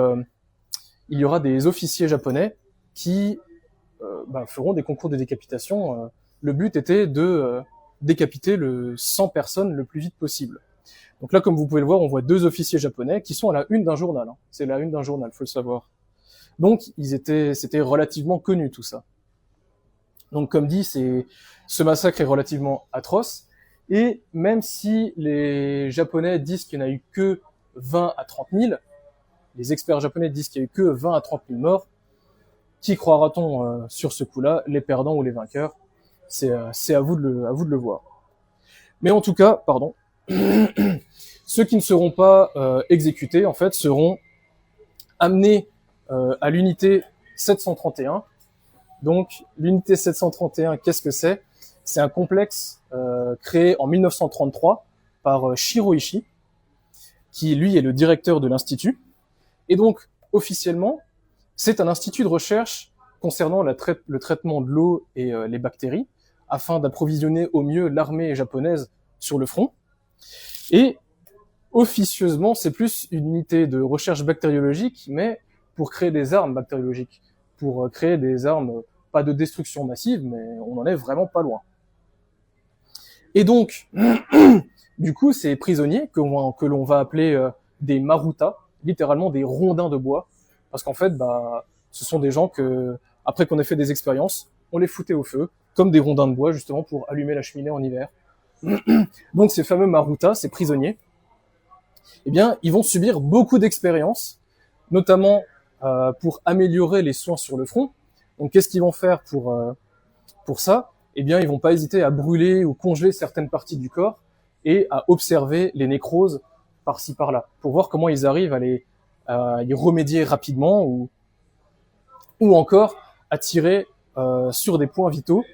A: il y aura des officiers japonais qui feront des concours de décapitation. Le but était de décapiter 100 personnes le plus vite possible. Donc là, comme vous pouvez le voir, on voit 2 officiers japonais qui sont à la une d'un journal. Hein. C'est la une d'un journal, faut le savoir. Donc c'était relativement connu tout ça. Donc comme dit, ce massacre est relativement atroce. Et même si les Japonais disent qu'il n'y en a eu que 20 à 30 000, les experts japonais disent qu'il n'y a eu que 20 à 30 000 morts, qui croira-t-on sur ce coup-là, les perdants ou les vainqueurs? C'est à vous de le voir. Mais en tout cas, pardon, ceux qui ne seront pas exécutés, en fait, seront amenés à l'unité 731. Donc, l'unité 731, qu'est-ce que c'est? C'est un complexe créé en 1933 par Shiro Ishii, qui lui est le directeur de l'institut. Et donc, officiellement, c'est un institut de recherche concernant le traitement de l'eau et les bactéries, afin d'approvisionner au mieux l'armée japonaise sur le front. Et officieusement, c'est plus une unité de recherche bactériologique, mais pour créer des armes bactériologiques, pour créer des armes, pas de destruction massive, mais on en est vraiment pas loin. Et donc, du coup, ces prisonniers que l'on va appeler des maruta, littéralement des rondins de bois, parce qu'en fait, ce sont des gens que, après qu'on ait fait des expériences, on les foutait au feu, comme des rondins de bois, justement, pour allumer la cheminée en hiver. Donc, ces fameux maruta, ces prisonniers, eh bien, ils vont subir beaucoup d'expériences, notamment pour améliorer les soins sur le front. Donc, qu'est-ce qu'ils vont faire pour ça? Eh bien, ils vont pas hésiter à brûler ou congeler certaines parties du corps et à observer les nécroses par-ci par-là, pour voir comment ils arrivent à y remédier rapidement ou encore à tirer sur des points vitaux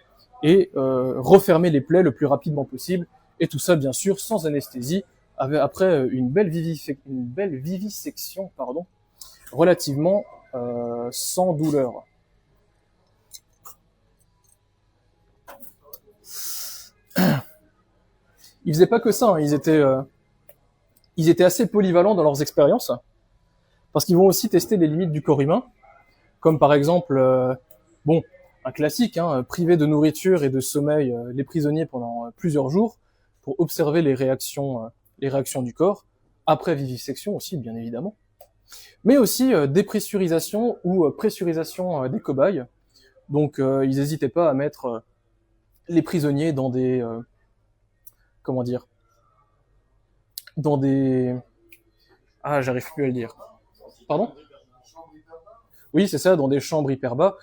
A: et refermer les plaies le plus rapidement possible. Et tout ça, bien sûr, sans anesthésie, après une belle vivisection, relativement sans douleur. Ils faisaient pas que ça, hein. Ils étaient assez polyvalents dans leurs expériences, parce qu'ils vont aussi tester les limites du corps humain, comme par exemple, un classique, hein, priver de nourriture et de sommeil les prisonniers pendant plusieurs jours pour observer les réactions du corps, après vivisection aussi, bien évidemment. Mais aussi dépressurisation ou pressurisation des cobayes. Donc ils n'hésitaient pas à mettre les prisonniers dans des... dans des... Ah, j'arrive plus à le dire. Pardon ? Oui, c'est ça, dans des chambres hyper bas,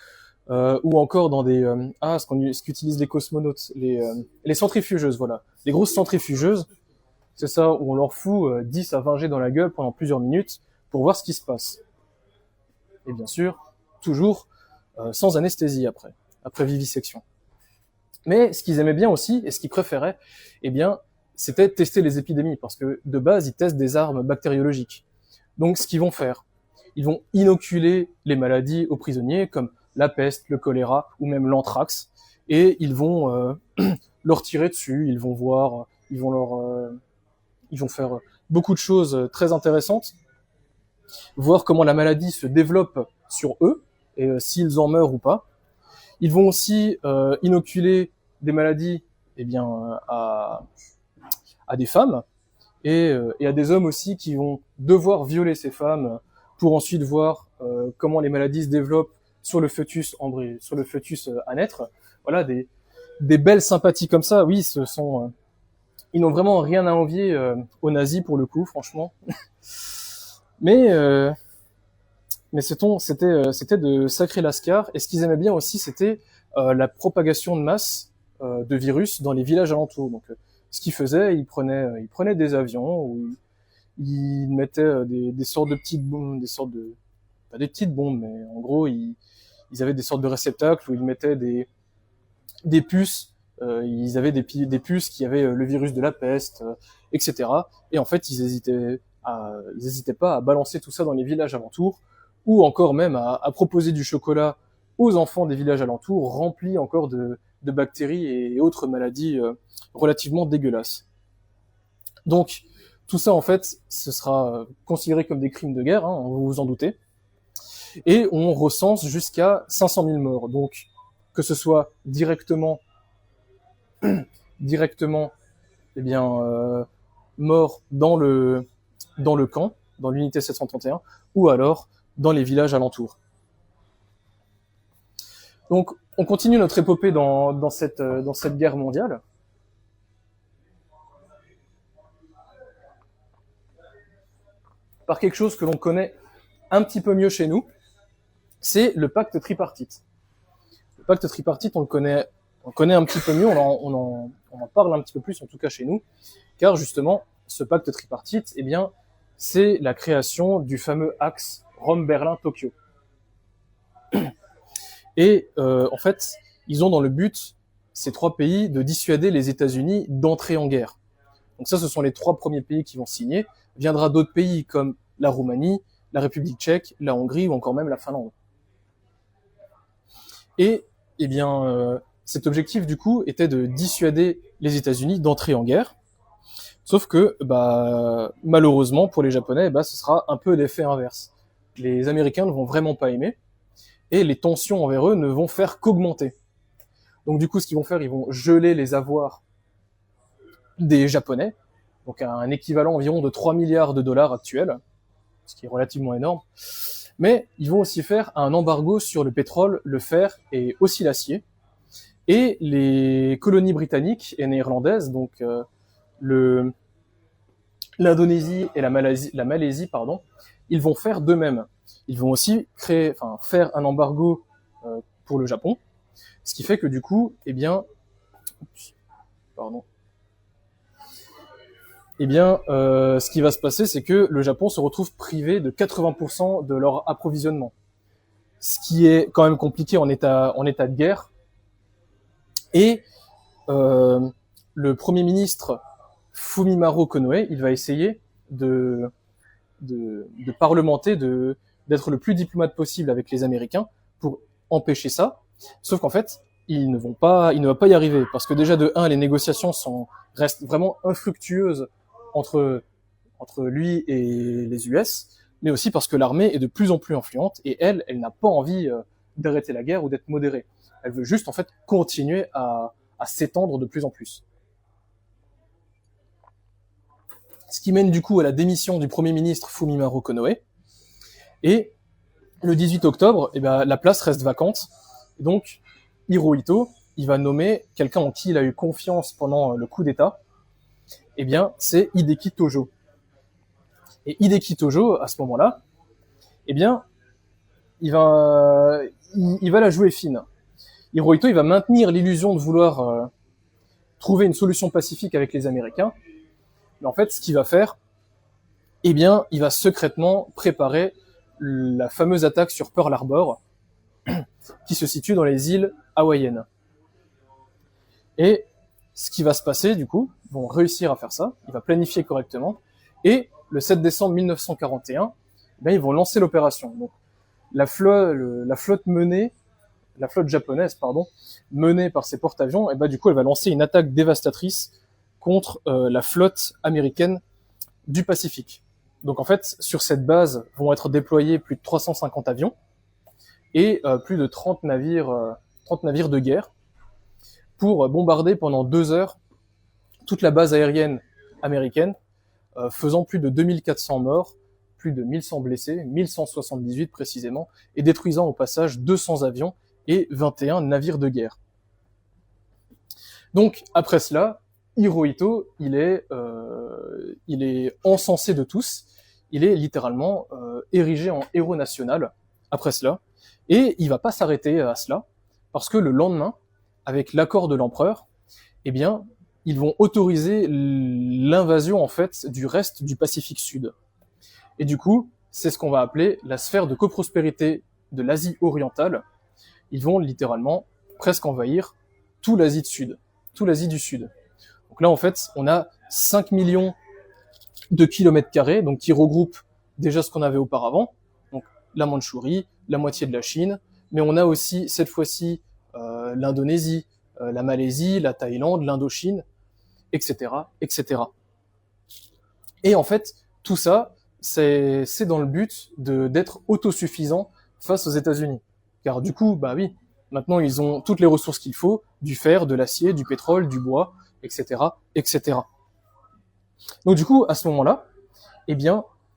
A: ou encore dans des... ce qu'utilisent les cosmonautes, les centrifugeuses, voilà. Les grosses centrifugeuses, c'est ça, où on leur fout 10 à 20 jets dans la gueule pendant plusieurs minutes pour voir ce qui se passe. Et bien sûr, toujours sans anesthésie après vivisection. Mais ce qu'ils aimaient bien aussi, et ce qu'ils préféraient, eh bien, c'était tester les épidémies, parce que de base, ils testent des armes bactériologiques. Donc, ce qu'ils vont faire, ils vont inoculer les maladies aux prisonniers, comme la peste, le choléra, ou même l'anthrax, et ils vont leur tirer dessus, ils vont voir, ils vont faire beaucoup de choses très intéressantes, voir comment la maladie se développe sur eux, et s'ils en meurent ou pas. Ils vont aussi inoculer des maladies à des femmes et à des hommes aussi qui vont devoir violer ces femmes pour ensuite voir comment les maladies se développent sur le fœtus à naître. Voilà, des belles sympathies comme ça. Oui, ils n'ont vraiment rien à envier aux nazis pour le coup, franchement. Mais c'était de sacrés lascars. Et ce qu'ils aimaient bien aussi, c'était la propagation de masse de virus dans les villages alentours. Donc, ce qu'ils faisaient, ils prenaient des avions où ils mettaient des sortes de petites bombes, pas des petites bombes, mais en gros, ils avaient des sortes de réceptacles où ils mettaient des puces. Ils avaient des puces qui avaient le virus de la peste, etc. Et en fait, ils hésitaient pas à balancer tout ça dans les villages alentours, ou encore même à proposer du chocolat aux enfants des villages alentours, remplis encore de bactéries et autres maladies relativement dégueulasses. Donc, tout ça, en fait, ce sera considéré comme des crimes de guerre, hein, vous vous en doutez. Et on recense jusqu'à 500 000 morts. Donc, que ce soit directement morts dans le camp, dans l'unité 731, ou alors dans les villages alentours. Donc, on continue notre épopée dans cette guerre mondiale. Par quelque chose que l'on connaît un petit peu mieux chez nous, c'est le pacte tripartite. Le pacte tripartite, on le connaît un petit peu mieux, on en parle un petit peu plus, en tout cas chez nous, car justement, ce pacte tripartite, eh bien, c'est la création du fameux axe Rome-Berlin-Tokyo. Et en fait, ils ont dans le but, ces trois pays, de dissuader les États-Unis d'entrer en guerre. Donc ça, ce sont les trois premiers pays qui vont signer. Viendra d'autres pays comme la Roumanie, la République tchèque, la Hongrie ou encore même la Finlande. Et eh bien, cet objectif du coup était de dissuader les États-Unis d'entrer en guerre. Sauf que, malheureusement pour les Japonais, ce sera un peu l'effet inverse. Les Américains ne vont vraiment pas aimer, et les tensions envers eux ne vont faire qu'augmenter. Donc du coup, ce qu'ils vont faire, ils vont geler les avoirs des Japonais, donc à un équivalent environ de 3 milliards de dollars actuels, ce qui est relativement énorme. Mais ils vont aussi faire un embargo sur le pétrole, le fer et aussi l'acier. Et les colonies britanniques et néerlandaises, donc l'Indonésie et la Malaisie, ils vont faire d'eux-mêmes. Ils vont aussi faire un embargo pour le Japon, ce qui fait que du coup, ce qui va se passer, c'est que le Japon se retrouve privé de 80% de leur approvisionnement. ce qui est quand même compliqué en état de guerre. Et le Premier ministre Fumimaro Konoe, il va essayer de parlementer, d'être le plus diplomate possible avec les Américains pour empêcher ça. Sauf qu'en fait, il ne va pas y arriver parce que déjà de 1, les négociations restent vraiment infructueuses entre lui et les US, mais aussi parce que l'armée est de plus en plus influente et elle n'a pas envie d'arrêter la guerre ou d'être modérée. Elle veut juste en fait continuer à s'étendre de plus en plus. Ce qui mène du coup à la démission du Premier ministre Fumimaro Konoe. Et le 18 octobre, la place reste vacante. Donc, Hirohito, il va nommer quelqu'un en qui il a eu confiance pendant le coup d'État. C'est Hideki Tojo. Et Hideki Tojo, à ce moment-là, il va la jouer fine. Hirohito, il va maintenir l'illusion de vouloir trouver une solution pacifique avec les Américains. Mais en fait, ce qu'il va faire, il va secrètement préparer la fameuse attaque sur Pearl Harbor, qui se situe dans les îles hawaïennes. Et ce qui va se passer, du coup, ils vont réussir à faire ça, il va planifier correctement, et le 7 décembre 1941, ils vont lancer l'opération. Donc, la flotte japonaise, menée par ces porte-avions, du coup, elle va lancer une attaque dévastatrice contre la flotte américaine du Pacifique. Donc en fait, sur cette base vont être déployés plus de 350 avions et plus de 30 navires de guerre pour bombarder pendant 2 heures toute la base aérienne américaine, faisant plus de 2400 morts, plus de 1100 blessés, 1178 précisément, et détruisant au passage 200 avions et 21 navires de guerre. Donc après cela, Hirohito, il est encensé de tous, il est littéralement érigé en héros national après cela, et il va pas s'arrêter à cela, parce que le lendemain, avec l'accord de l'empereur, ils vont autoriser l'invasion en fait du reste du Pacifique Sud. Et du coup, c'est ce qu'on va appeler la sphère de coprospérité de l'Asie orientale. Ils vont littéralement presque envahir toute l'Asie du Sud. Donc là, en fait, on a 5 millions de kilomètres carrés, donc qui regroupent déjà ce qu'on avait auparavant, donc la Mandchourie, la moitié de la Chine, mais on a aussi, cette fois-ci, l'Indonésie, la Malaisie, la Thaïlande, l'Indochine, etc., etc. Et en fait, tout ça, c'est dans le but d'être autosuffisant face aux États-Unis. Car du coup, maintenant ils ont toutes les ressources qu'il faut, du fer, de l'acier, du pétrole, du bois, etc., etc. Donc du coup, à ce moment-là,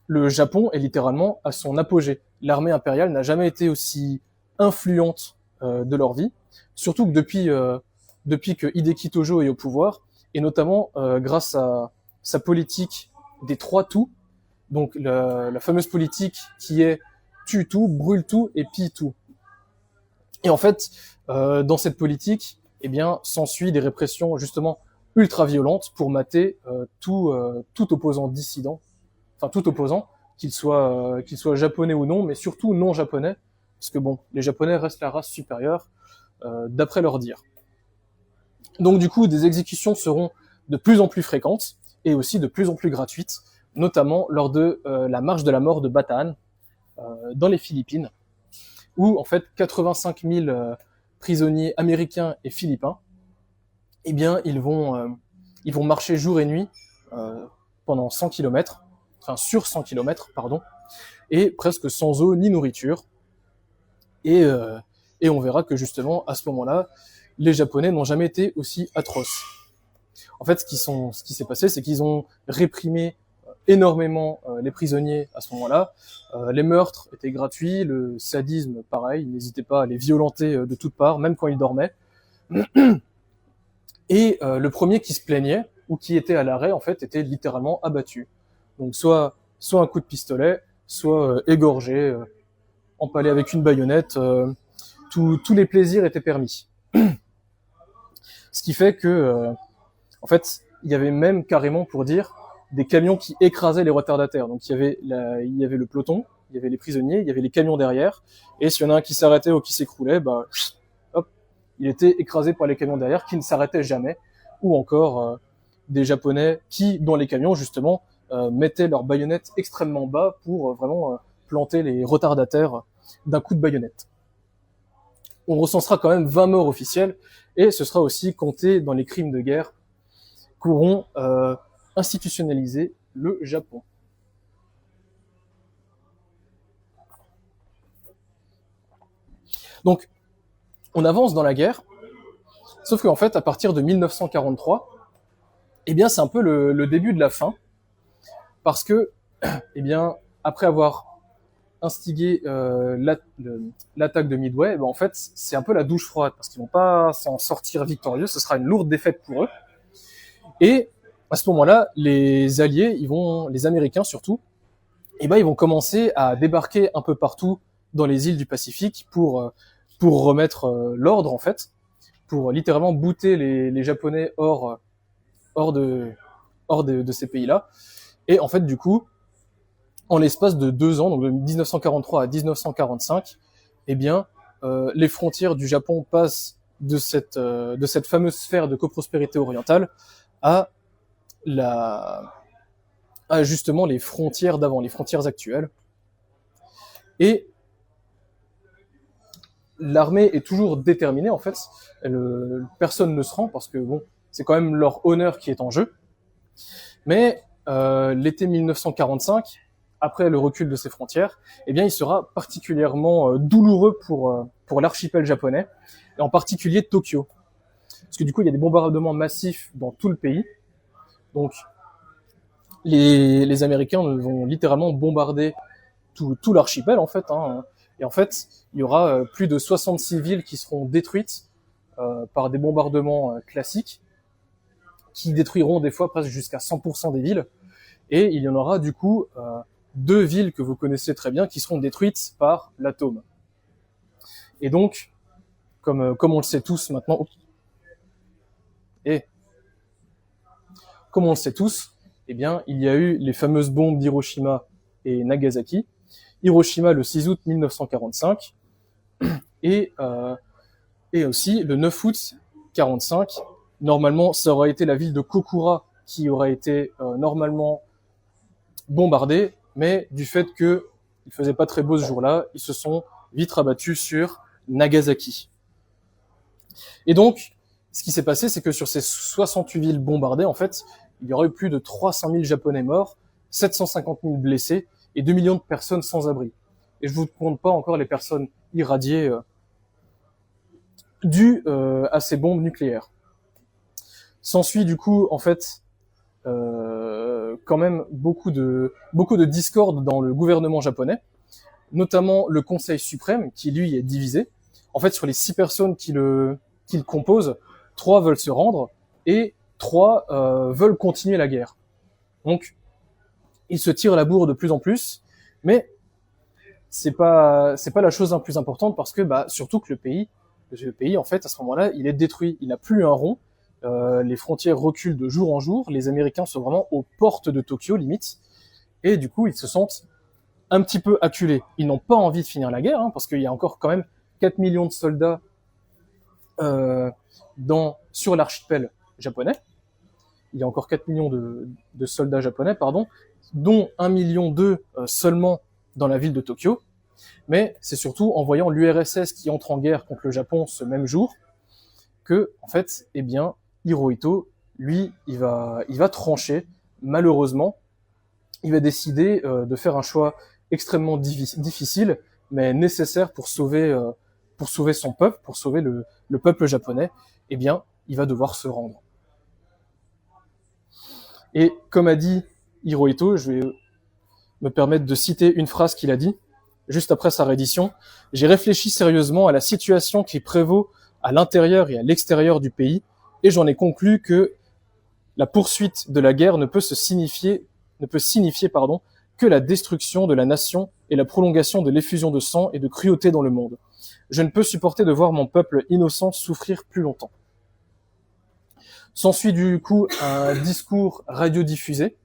A: le Japon est littéralement à son apogée. L'armée impériale n'a jamais été aussi influente de leur vie, surtout que depuis que Hideki Tojo est au pouvoir, et notamment grâce à sa politique des 3 tout, donc la fameuse politique qui est tue tout, brûle tout et pille tout. Et en fait, dans cette politique, s'ensuit des répressions justement ultra violentes pour mater tout opposant dissident, enfin tout opposant, qu'il soit japonais ou non, mais surtout non japonais, parce que les Japonais restent la race supérieure d'après leur dire. Donc du coup, des exécutions seront de plus en plus fréquentes et aussi de plus en plus gratuites, notamment lors de la marche de la mort de Bataan dans les Philippines, où en fait 85 000 prisonniers américains et philippins, ils vont marcher jour et nuit pendant 100 km, enfin sur 100 km, et presque sans eau ni nourriture. Et on verra que justement, à ce moment-là, les Japonais n'ont jamais été aussi atroces. En fait, ce qui s'est passé, c'est qu'ils ont réprimé énormément les prisonniers à ce moment-là. Les meurtres étaient gratuits, le sadisme, pareil, ils n'hésitaient pas à les violenter de toutes parts, même quand ils dormaient. Et le premier qui se plaignait, ou qui était à l'arrêt, en fait, était littéralement abattu. Donc soit un coup de pistolet, soit égorgé, empalé avec une baïonnette, tous les plaisirs étaient permis. Ce qui fait que, en fait, il y avait même carrément, pour dire, des camions qui écrasaient les retardataires. Donc il y avait le peloton, il y avait les prisonniers, il y avait les camions derrière, et s'il y en a un qui s'arrêtait ou qui s'écroulait, bah, hop, il était écrasé par les camions derrière qui ne s'arrêtaient jamais, ou encore des Japonais qui, dans les camions justement, mettaient leurs baïonnettes extrêmement bas pour vraiment planter les retardataires d'un coup de baïonnette. On recensera quand même 20 morts officiels, et ce sera aussi compté dans les crimes de guerre qu'auront institutionnalisé le Japon. Donc, on avance dans la guerre, sauf qu'en fait, à partir de 1943, eh bien, c'est un peu le début de la fin, parce que, eh bien, après avoir instigé l'attaque de Midway, eh ben, en fait, c'est un peu la douche froide, parce qu'ils vont pas s'en sortir victorieux, ce sera une lourde défaite pour eux. Et à ce moment-là, les Alliés, les Américains surtout, eh ben, ils vont commencer à débarquer un peu partout dans les îles du Pacifique pour remettre l'ordre, en fait, pour littéralement booter les Japonais hors de ces pays-là. Et en fait, du coup, en l'espace de 2 ans, donc de 1943 à 1945, eh bien, les frontières du Japon passent de cette fameuse sphère de coprospérité orientale à justement les frontières d'avant, les frontières actuelles. Et l'armée est toujours déterminée, en fait. Personne ne se rend parce que bon, c'est quand même leur honneur qui est en jeu. Mais l'été 1945, après le recul de ces frontières, eh bien, il sera particulièrement douloureux pour l'archipel japonais, et en particulier Tokyo. Parce que du coup, il y a des bombardements massifs dans tout le pays. Donc, les Américains vont littéralement bombarder tout l'archipel, en fait. Hein. Et en fait, il y aura plus de 66 villes qui seront détruites par des bombardements classiques, qui détruiront des fois presque jusqu'à 100% des villes. Et il y en aura du coup 2 villes que vous connaissez très bien qui seront détruites par l'atome. Et donc, comme on le sait tous maintenant, eh bien, il y a eu les fameuses bombes d'Hiroshima et Nagasaki. Hiroshima le 6 août 1945 et aussi le 9 août 45. Normalement, ça aurait été la ville de Kokura qui aurait été normalement bombardée, mais du fait que il faisait pas très beau ce jour-là, ils se sont vite rabattus sur Nagasaki. Et donc, ce qui s'est passé, c'est que sur ces 68 villes bombardées, en fait, il y aurait eu plus de 300 000 Japonais morts, 750 000 blessés et 2 millions de personnes sans abri. Et je vous compte pas encore les personnes irradiées dues à ces bombes nucléaires. S'ensuit du coup, en fait, quand même beaucoup de discorde dans le gouvernement japonais, notamment le Conseil suprême qui lui est divisé. En fait, sur les 6 personnes qui le composent, 3 veulent se rendre et 3 veulent continuer la guerre. Donc, ils se tirent la bourre de plus en plus, mais c'est pas la chose la plus importante parce que surtout que le pays en fait à ce moment-là, il est détruit, il n'a plus un rond. Les frontières reculent de jour en jour, les Américains sont vraiment aux portes de Tokyo limite, et du coup ils se sentent un petit peu acculés. Ils n'ont pas envie de finir la guerre, parce qu'il y a encore quand même 4 millions de soldats sur l'archipel japonais. Il y a encore 4 millions de soldats japonais, dont 1,2 million seulement dans la ville de Tokyo. Mais c'est surtout en voyant l'URSS qui entre en guerre contre le Japon ce même jour que, en fait, eh bien, Hirohito, lui, il va trancher, malheureusement. Il va décider de faire un choix extrêmement difficile, mais nécessaire pour sauver son peuple, pour sauver le peuple japonais. Eh bien, il va devoir se rendre. Et comme a dit Hirohito, je vais me permettre de citer une phrase qu'il a dit juste après sa reddition. « J'ai réfléchi sérieusement à la situation qui prévaut à l'intérieur et à l'extérieur du pays, et j'en ai conclu que la poursuite de la guerre ne peut signifier que la destruction de la nation et la prolongation de l'effusion de sang et de cruauté dans le monde. Je ne peux supporter de voir mon peuple innocent souffrir plus longtemps. » S'ensuit du coup un discours radiodiffusé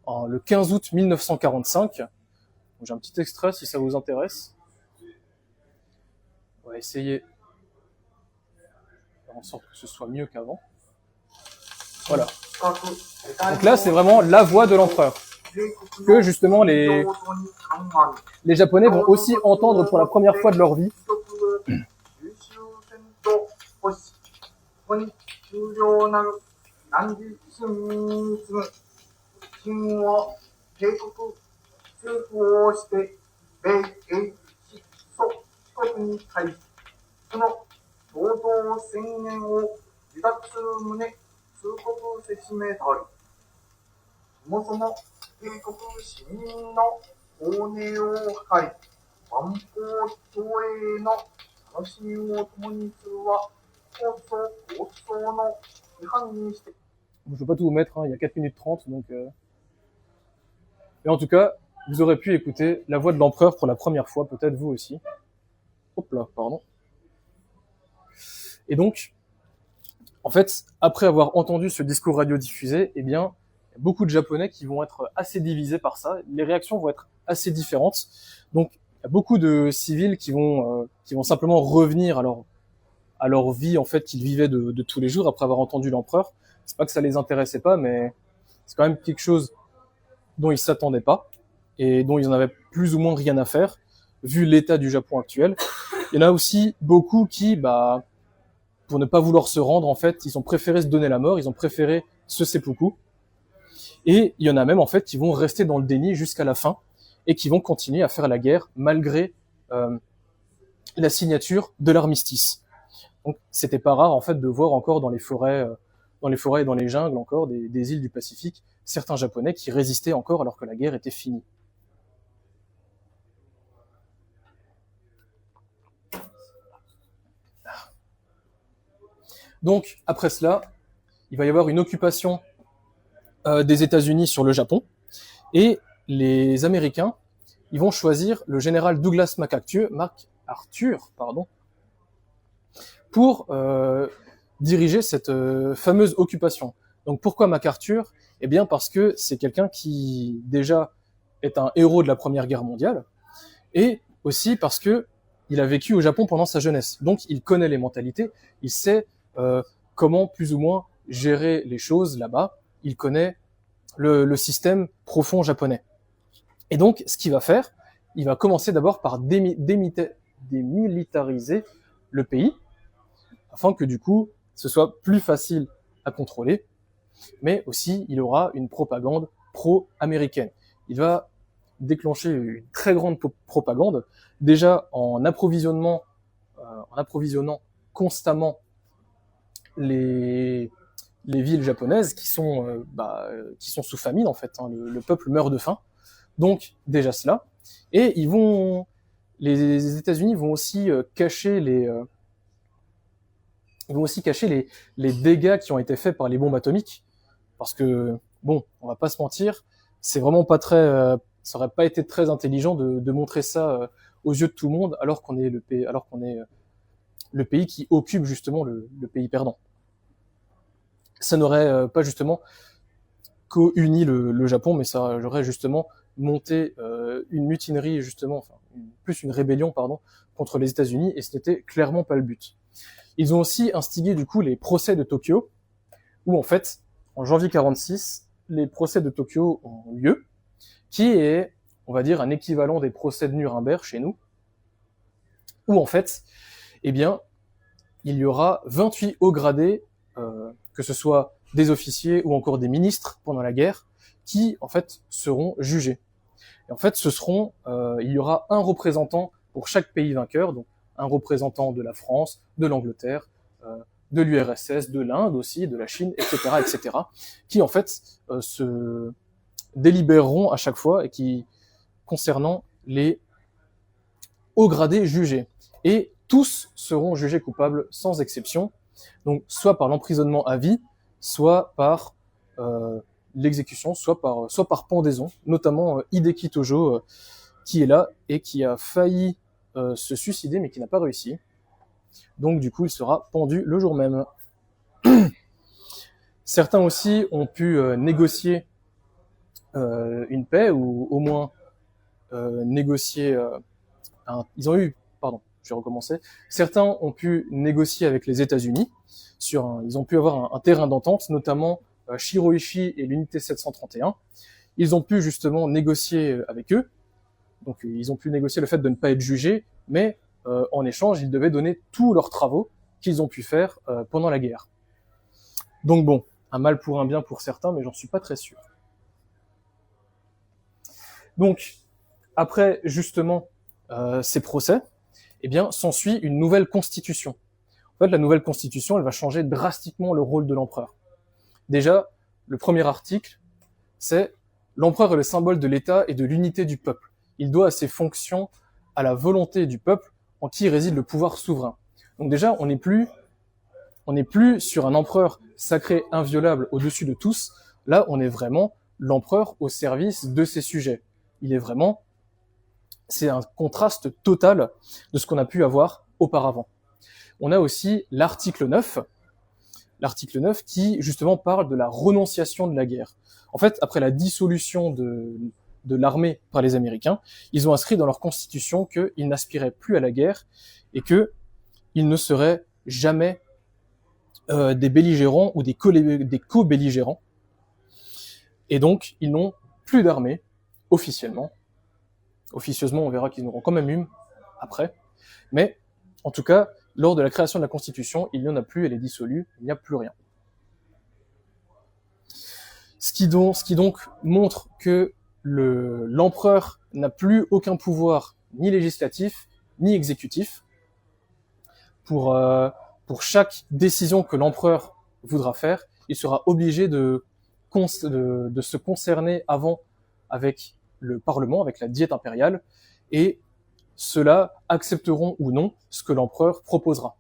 A: le 15 août 1945 J'ai un petit extrait si ça vous intéresse. On va essayer de faire en sorte que ce soit mieux qu'avant. Voilà. Donc là, c'est vraiment la voix de l'empereur. Que justement les Japonais vont aussi entendre pour la première fois de leur vie. Je ne vais pas tout vous mettre, hein, il y a 4 minutes 30, donc... Mais en tout cas, vous aurez pu écouter la voix de l'empereur pour la première fois, peut-être vous aussi. Hop là, pardon. Et donc, en fait, après avoir entendu ce discours radiodiffusé, eh bien, il y a beaucoup de Japonais qui vont être assez divisés par ça. Les réactions vont être assez différentes. Donc, il y a beaucoup de civils qui vont simplement revenir à leur vie en fait qu'ils vivaient de tous les jours après avoir entendu l'empereur. C'est pas que ça les intéressait pas, mais c'est quand même quelque chose dont ils s'attendaient pas et dont ils en avaient plus ou moins rien à faire vu l'état du Japon actuel. Il y en a aussi beaucoup qui, pour ne pas vouloir se rendre, en fait, ils ont préféré se donner la mort, ils ont préféré se seppuku. Et il y en a même en fait qui vont rester dans le déni jusqu'à la fin et qui vont continuer à faire la guerre malgré la signature de l'armistice. Donc c'était pas rare en fait de voir encore dans les forêts et dans les jungles encore des îles du Pacifique certains Japonais qui résistaient encore alors que la guerre était finie. Donc après cela, il va y avoir une occupation des États-Unis sur le Japon et les Américains, ils vont choisir le général Douglas MacArthur, pour diriger cette fameuse occupation. Donc pourquoi MacArthur ? Eh bien parce que c'est quelqu'un qui déjà est un héros de la Première Guerre mondiale et aussi parce que il a vécu au Japon pendant sa jeunesse. Donc il connaît les mentalités, il sait comment plus ou moins gérer les choses là-bas, il connaît le système profond japonais. Et donc ce qu'il va faire, il va commencer d'abord par démilitariser le pays, afin que du coup, ce soit plus facile à contrôler, mais aussi il aura une propagande pro-américaine. Il va déclencher une très grande propagande, déjà en approvisionnant constamment les villes japonaises qui sont sous famine en fait, hein, le peuple meurt de faim. Donc déjà cela, et les États-Unis vont aussi cacher les dégâts qui ont été faits par les bombes atomiques, parce que bon, on va pas se mentir, c'est vraiment pas ça aurait pas été très intelligent de montrer ça aux yeux de tout le monde, alors qu'on est le pays qui occupe justement le pays perdant. Ça n'aurait pas justement co-uni le Japon, mais ça aurait justement monté une mutinerie justement, plus une rébellion contre les États-Unis, et ce n'était clairement pas le but. Ils ont aussi instigé du coup les procès de Tokyo, où en fait, en janvier 46, les procès de Tokyo ont lieu, qui est, on va dire, un équivalent des procès de Nuremberg chez nous, où en fait, eh bien, il y aura 28 hauts gradés, que ce soit des officiers ou encore des ministres pendant la guerre, qui en fait seront jugés. Et en fait, il y aura un représentant pour chaque pays vainqueur, donc un représentant de la France, de l'Angleterre, de l'URSS, de l'Inde aussi, de la Chine, etc., qui en fait se délibéreront à chaque fois et qui concernant les hauts gradés jugés. Et tous seront jugés coupables sans exception, donc soit par l'emprisonnement à vie, soit par l'exécution, soit par pendaison, notamment Hideki Tojo qui est là et qui a failli se suicider mais qui n'a pas réussi. Donc du coup, il sera pendu le jour même. Certains aussi ont pu négocier une paix ou au moins négocier, je vais recommencer. Certains ont pu négocier avec les États-Unis ils ont pu avoir un terrain d'entente, notamment Shiroishi et l'unité 731. Ils ont pu justement négocier avec eux. Donc ils ont pu négocier le fait de ne pas être jugés, mais en échange, ils devaient donner tous leurs travaux qu'ils ont pu faire pendant la guerre. Donc bon, un mal pour un bien pour certains, mais j'en suis pas très sûr. Donc, après justement ces procès, eh bien, s'ensuit une nouvelle constitution. En fait, la nouvelle constitution, elle va changer drastiquement le rôle de l'empereur. Déjà, le premier article, c'est l'empereur est le symbole de l'État et de l'unité du peuple. Il doit ses fonctions à la volonté du peuple en qui réside le pouvoir souverain. Donc déjà, on n'est plus sur un empereur sacré, inviolable, au-dessus de tous. Là, on est vraiment l'empereur au service de ses sujets. C'est un contraste total de ce qu'on a pu avoir auparavant. On a aussi l'article 9 qui justement parle de la renonciation de la guerre. En fait, après la dissolution de l'armée par les Américains, ils ont inscrit dans leur constitution qu'ils n'aspiraient plus à la guerre et qu'ils ne seraient jamais des belligérants ou des co-belligérants. Et donc, ils n'ont plus d'armée, officiellement. Officieusement, on verra qu'ils en auront quand même une après. Mais, en tout cas, lors de la création de la Constitution, il n'y en a plus, elle est dissolue, il n'y a plus rien. Ce qui donc montre que l'empereur n'a plus aucun pouvoir, ni législatif, ni exécutif. Pour chaque décision que l'empereur voudra faire, il sera obligé de se concerner avant avec le Parlement, avec la diète impériale, et ceux-là accepteront ou non ce que l'empereur proposera.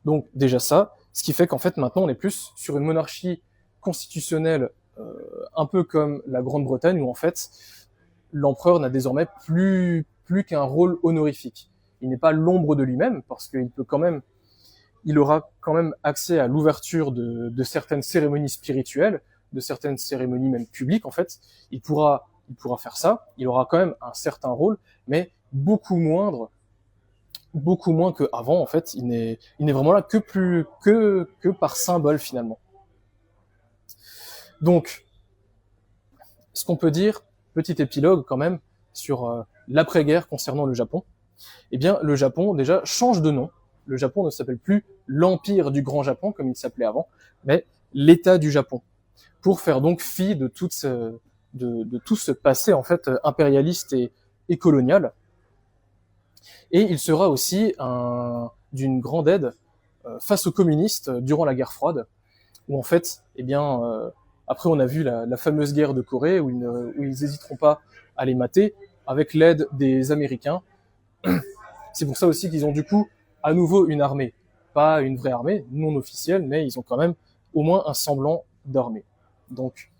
A: Donc déjà ça, ce qui fait qu'en fait maintenant on est plus sur une monarchie constitutionnelle un peu comme la Grande-Bretagne où en fait l'empereur n'a désormais plus qu'un rôle honorifique. Il n'est pas l'ombre de lui-même parce il aura quand même accès à l'ouverture de certaines cérémonies spirituelles, de certaines cérémonies même publiques en fait. Il pourra faire ça, il aura quand même un certain rôle, mais beaucoup moins qu'avant en fait. Il n'est vraiment là que par symbole finalement. Donc, ce qu'on peut dire, petit épilogue quand même sur l'après-guerre concernant le Japon. Eh bien, le Japon déjà change de nom. Le Japon ne s'appelle plus l'Empire du Grand Japon comme il s'appelait avant, mais l'État du Japon, pour faire donc fi de tout ce passé en fait impérialiste et colonial. Et il sera aussi d'une grande aide face aux communistes durant la guerre froide, où en fait, eh bien, après on a vu la fameuse guerre de Corée où ils n'hésiteront pas à les mater avec l'aide des Américains. C'est pour ça aussi qu'ils ont du coup à nouveau une armée, pas une vraie armée, non officielle, mais ils ont quand même au moins un semblant d'armée. Donc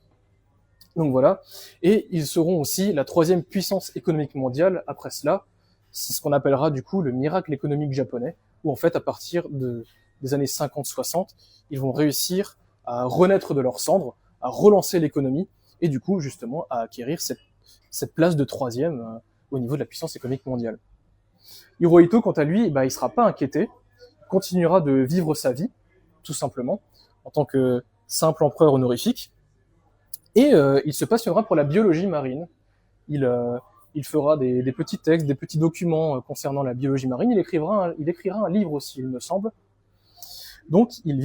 A: voilà. Et ils seront aussi la troisième puissance économique mondiale après cela. C'est ce qu'on appellera du coup le miracle économique japonais, où en fait à partir des années 50-60, ils vont réussir à renaître de leurs cendres, à relancer l'économie, et du coup justement à acquérir cette place de troisième au niveau de la puissance économique mondiale. Hirohito, quant à lui, il sera pas inquiété, il continuera de vivre sa vie, tout simplement, en tant que simple empereur honorifique, et il se passionnera pour la biologie marine. Il fera des petits textes, des petits documents concernant la biologie marine. Il écrira un livre aussi, il me semble. Donc, il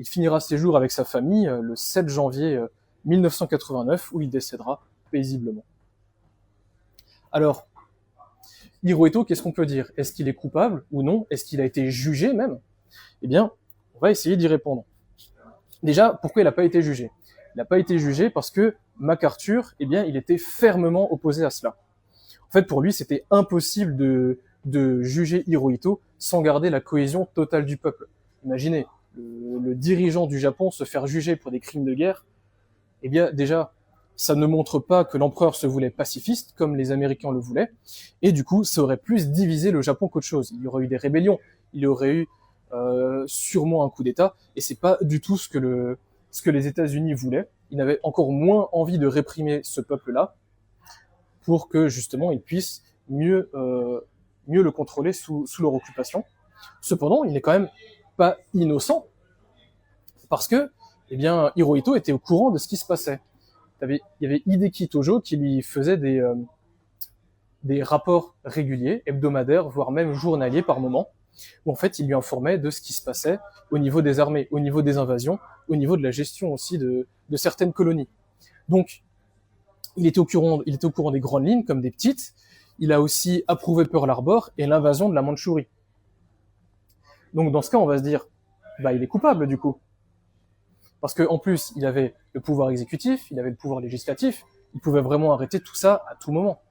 A: finira ses jours avec sa famille le 7 janvier 1989, où il décédera paisiblement. Alors, Hirohito, qu'est-ce qu'on peut dire? Est-ce qu'il est coupable ou non? Est-ce qu'il a été jugé même? Eh bien, on va essayer d'y répondre. Déjà, pourquoi il n'a pas été jugé? Il n'a pas été jugé parce que MacArthur, eh bien, il était fermement opposé à cela. En fait, pour lui, c'était impossible de juger Hirohito sans garder la cohésion totale du peuple. Imaginez, le dirigeant du Japon se faire juger pour des crimes de guerre. Eh bien, déjà, ça ne montre pas que l'empereur se voulait pacifiste, comme les Américains le voulaient, et du coup, ça aurait plus divisé le Japon qu'autre chose. Il y aurait eu des rébellions, il y aurait eu sûrement un coup d'État, et c'est pas du tout ce que les États-Unis voulaient. Ils n'avaient encore moins envie de réprimer ce peuple-là. pour que justement ils puissent mieux le contrôler sous leur occupation. Cependant, il n'est quand même pas innocent, parce que eh bien, Hirohito était au courant de ce qui se passait. Il y avait Hideki Tojo qui lui faisait des rapports réguliers, hebdomadaires, voire même journaliers par moment, où en fait il lui informait de ce qui se passait au niveau des armées, au niveau des invasions, au niveau de la gestion aussi de certaines colonies. Donc, il était au courant des grandes lignes comme des petites. Il a aussi approuvé Pearl Harbor et l'invasion de la Mandchourie. Donc, dans ce cas, on va se dire, il est coupable du coup. Parce qu'en plus, il avait le pouvoir exécutif, il avait le pouvoir législatif, il pouvait vraiment arrêter tout ça à tout moment.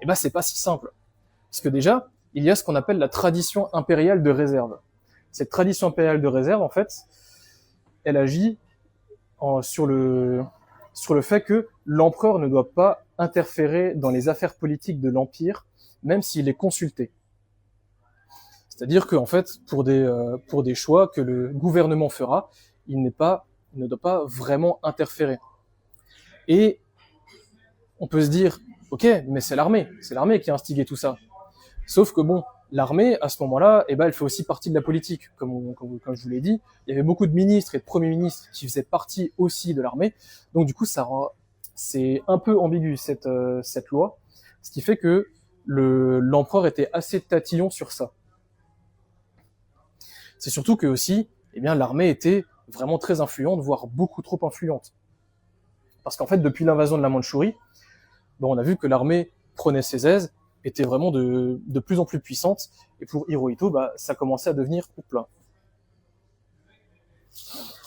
A: Et c'est pas si simple. Parce que déjà, il y a ce qu'on appelle la tradition impériale de réserve. Cette tradition impériale de réserve, en fait, elle agit sur le fait que l'empereur ne doit pas interférer dans les affaires politiques de l'empire, même s'il est consulté. C'est-à-dire qu'en fait, pour des choix que le gouvernement fera, il ne doit pas vraiment interférer. Et on peut se dire, ok, mais c'est l'armée qui a instigé tout ça. Sauf que bon, l'armée, à ce moment-là, elle fait aussi partie de la politique. Comme je vous l'ai dit, il y avait beaucoup de ministres et de premiers ministres qui faisaient partie aussi de l'armée. Donc du coup, c'est un peu ambigu cette loi, ce qui fait que l'empereur était assez tatillon sur ça. C'est surtout que aussi, l'armée était vraiment très influente, voire beaucoup trop influente. Parce qu'en fait, depuis l'invasion de la Mandchourie, on a vu que l'armée prenait ses aises, était vraiment de plus en plus puissante, et pour Hirohito, ça commençait à devenir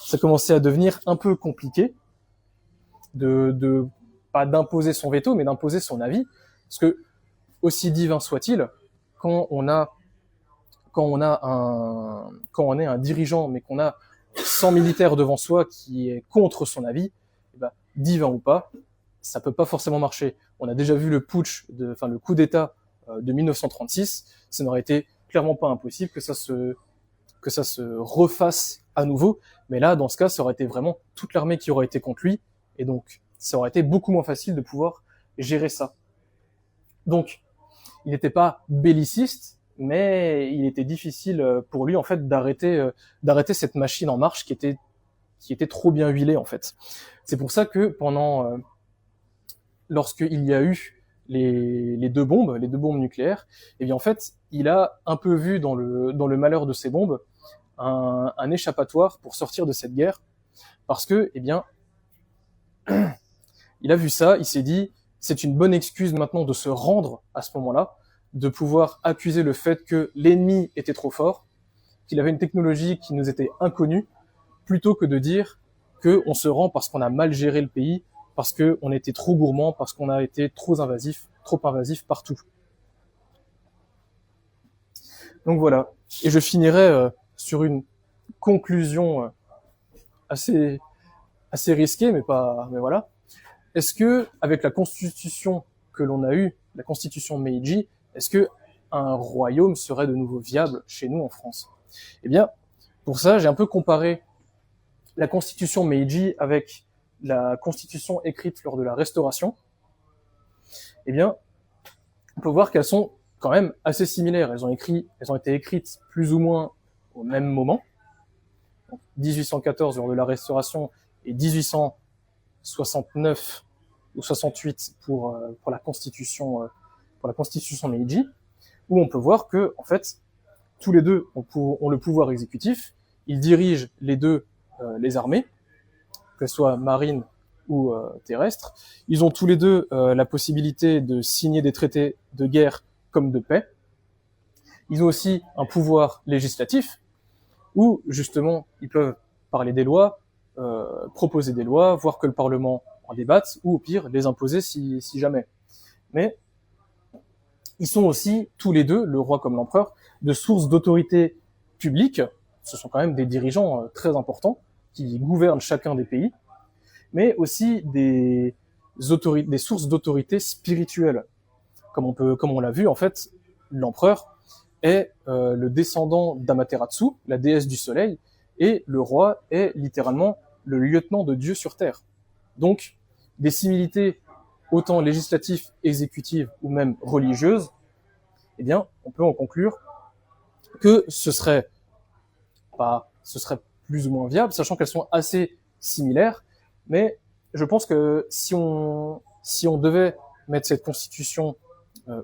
A: ça commençait à devenir un peu compliqué pas d'imposer son veto, mais d'imposer son avis, parce que aussi divin soit-il, quand on est un dirigeant, mais qu'on a 100 militaires devant soi qui est contre son avis, divin ou pas, ça peut pas forcément marcher. On a déjà vu le coup d'État de 1936, ça n'aurait été clairement pas impossible que ça se refasse à nouveau, mais là, dans ce cas, ça aurait été vraiment toute l'armée qui aurait été contre lui, et donc ça aurait été beaucoup moins facile de pouvoir gérer ça. Donc, il n'était pas belliciste, mais il était difficile pour lui en fait d'arrêter cette machine en marche qui était trop bien huilée en fait. C'est pour ça que lorsqu'il y a eu les deux bombes nucléaires, en fait, il a un peu vu dans le malheur de ces bombes un échappatoire pour sortir de cette guerre, parce que il a vu ça, il s'est dit c'est une bonne excuse maintenant de se rendre à ce moment-là, de pouvoir accuser le fait que l'ennemi était trop fort, qu'il avait une technologie qui nous était inconnue, plutôt que de dire qu'on se rend parce qu'on a mal géré le pays, parce qu'on était trop gourmand, parce qu'on a été trop invasif partout. Donc voilà. Et je finirai sur une conclusion assez risquée, mais voilà. Est-ce que, avec la constitution que l'on a eue, la constitution Meiji, est-ce que un royaume serait de nouveau viable chez nous en France? Pour ça, j'ai un peu comparé la constitution Meiji avec la constitution écrite lors de la Restauration. On peut voir qu'elles sont quand même assez similaires. Elles ont été écrites plus ou moins au même moment. Donc, 1814 lors de la Restauration et 1869 ou 68 pour la constitution Meiji, où on peut voir que en fait tous les deux ont le pouvoir exécutif, ils dirigent les deux les armées, que ce soit marine ou terrestre. Ils ont tous les deux la possibilité de signer des traités de guerre comme de paix. Ils ont aussi un pouvoir législatif, où justement ils peuvent parler des lois, proposer des lois, voir que le Parlement en débatte, ou au pire les imposer si jamais. Mais ils sont aussi tous les deux, le roi comme l'empereur, de sources d'autorité publique. Ce sont quand même des dirigeants très importants qui gouvernent chacun des pays, mais aussi des sources d'autorité spirituelle. Comme on l'a vu, en fait, l'empereur est le descendant d'Amaterasu, la déesse du soleil, et le roi est littéralement le lieutenant de Dieu sur terre. Donc, des similitudes autant législatives, exécutives ou même religieuses, eh bien, on peut en conclure que ce serait plus ou moins viable, sachant qu'elles sont assez similaires, mais je pense que si on devait mettre cette constitution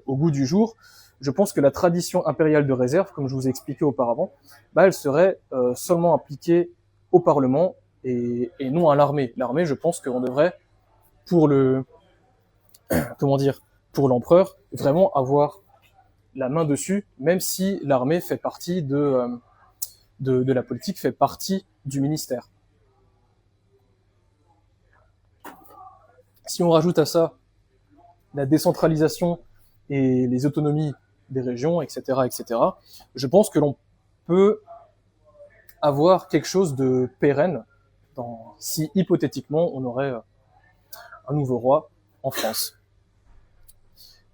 A: au goût du jour, je pense que la tradition impériale de réserve, comme je vous ai expliqué auparavant, elle serait seulement appliquée au Parlement et non à l'armée. L'armée, je pense qu'on devrait, pour pour l'empereur, vraiment avoir la main dessus, même si l'armée fait partie de la politique, fait partie du ministère. Si on rajoute à ça la décentralisation et les autonomies des régions, etc., je pense que l'on peut avoir quelque chose de pérenne si hypothétiquement on aurait un nouveau roi en France.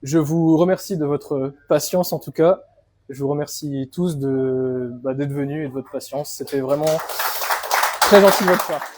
A: Je vous remercie de votre patience en tout cas. Je vous remercie tous d'être venus et de votre patience. C'était vraiment très gentil de votre part.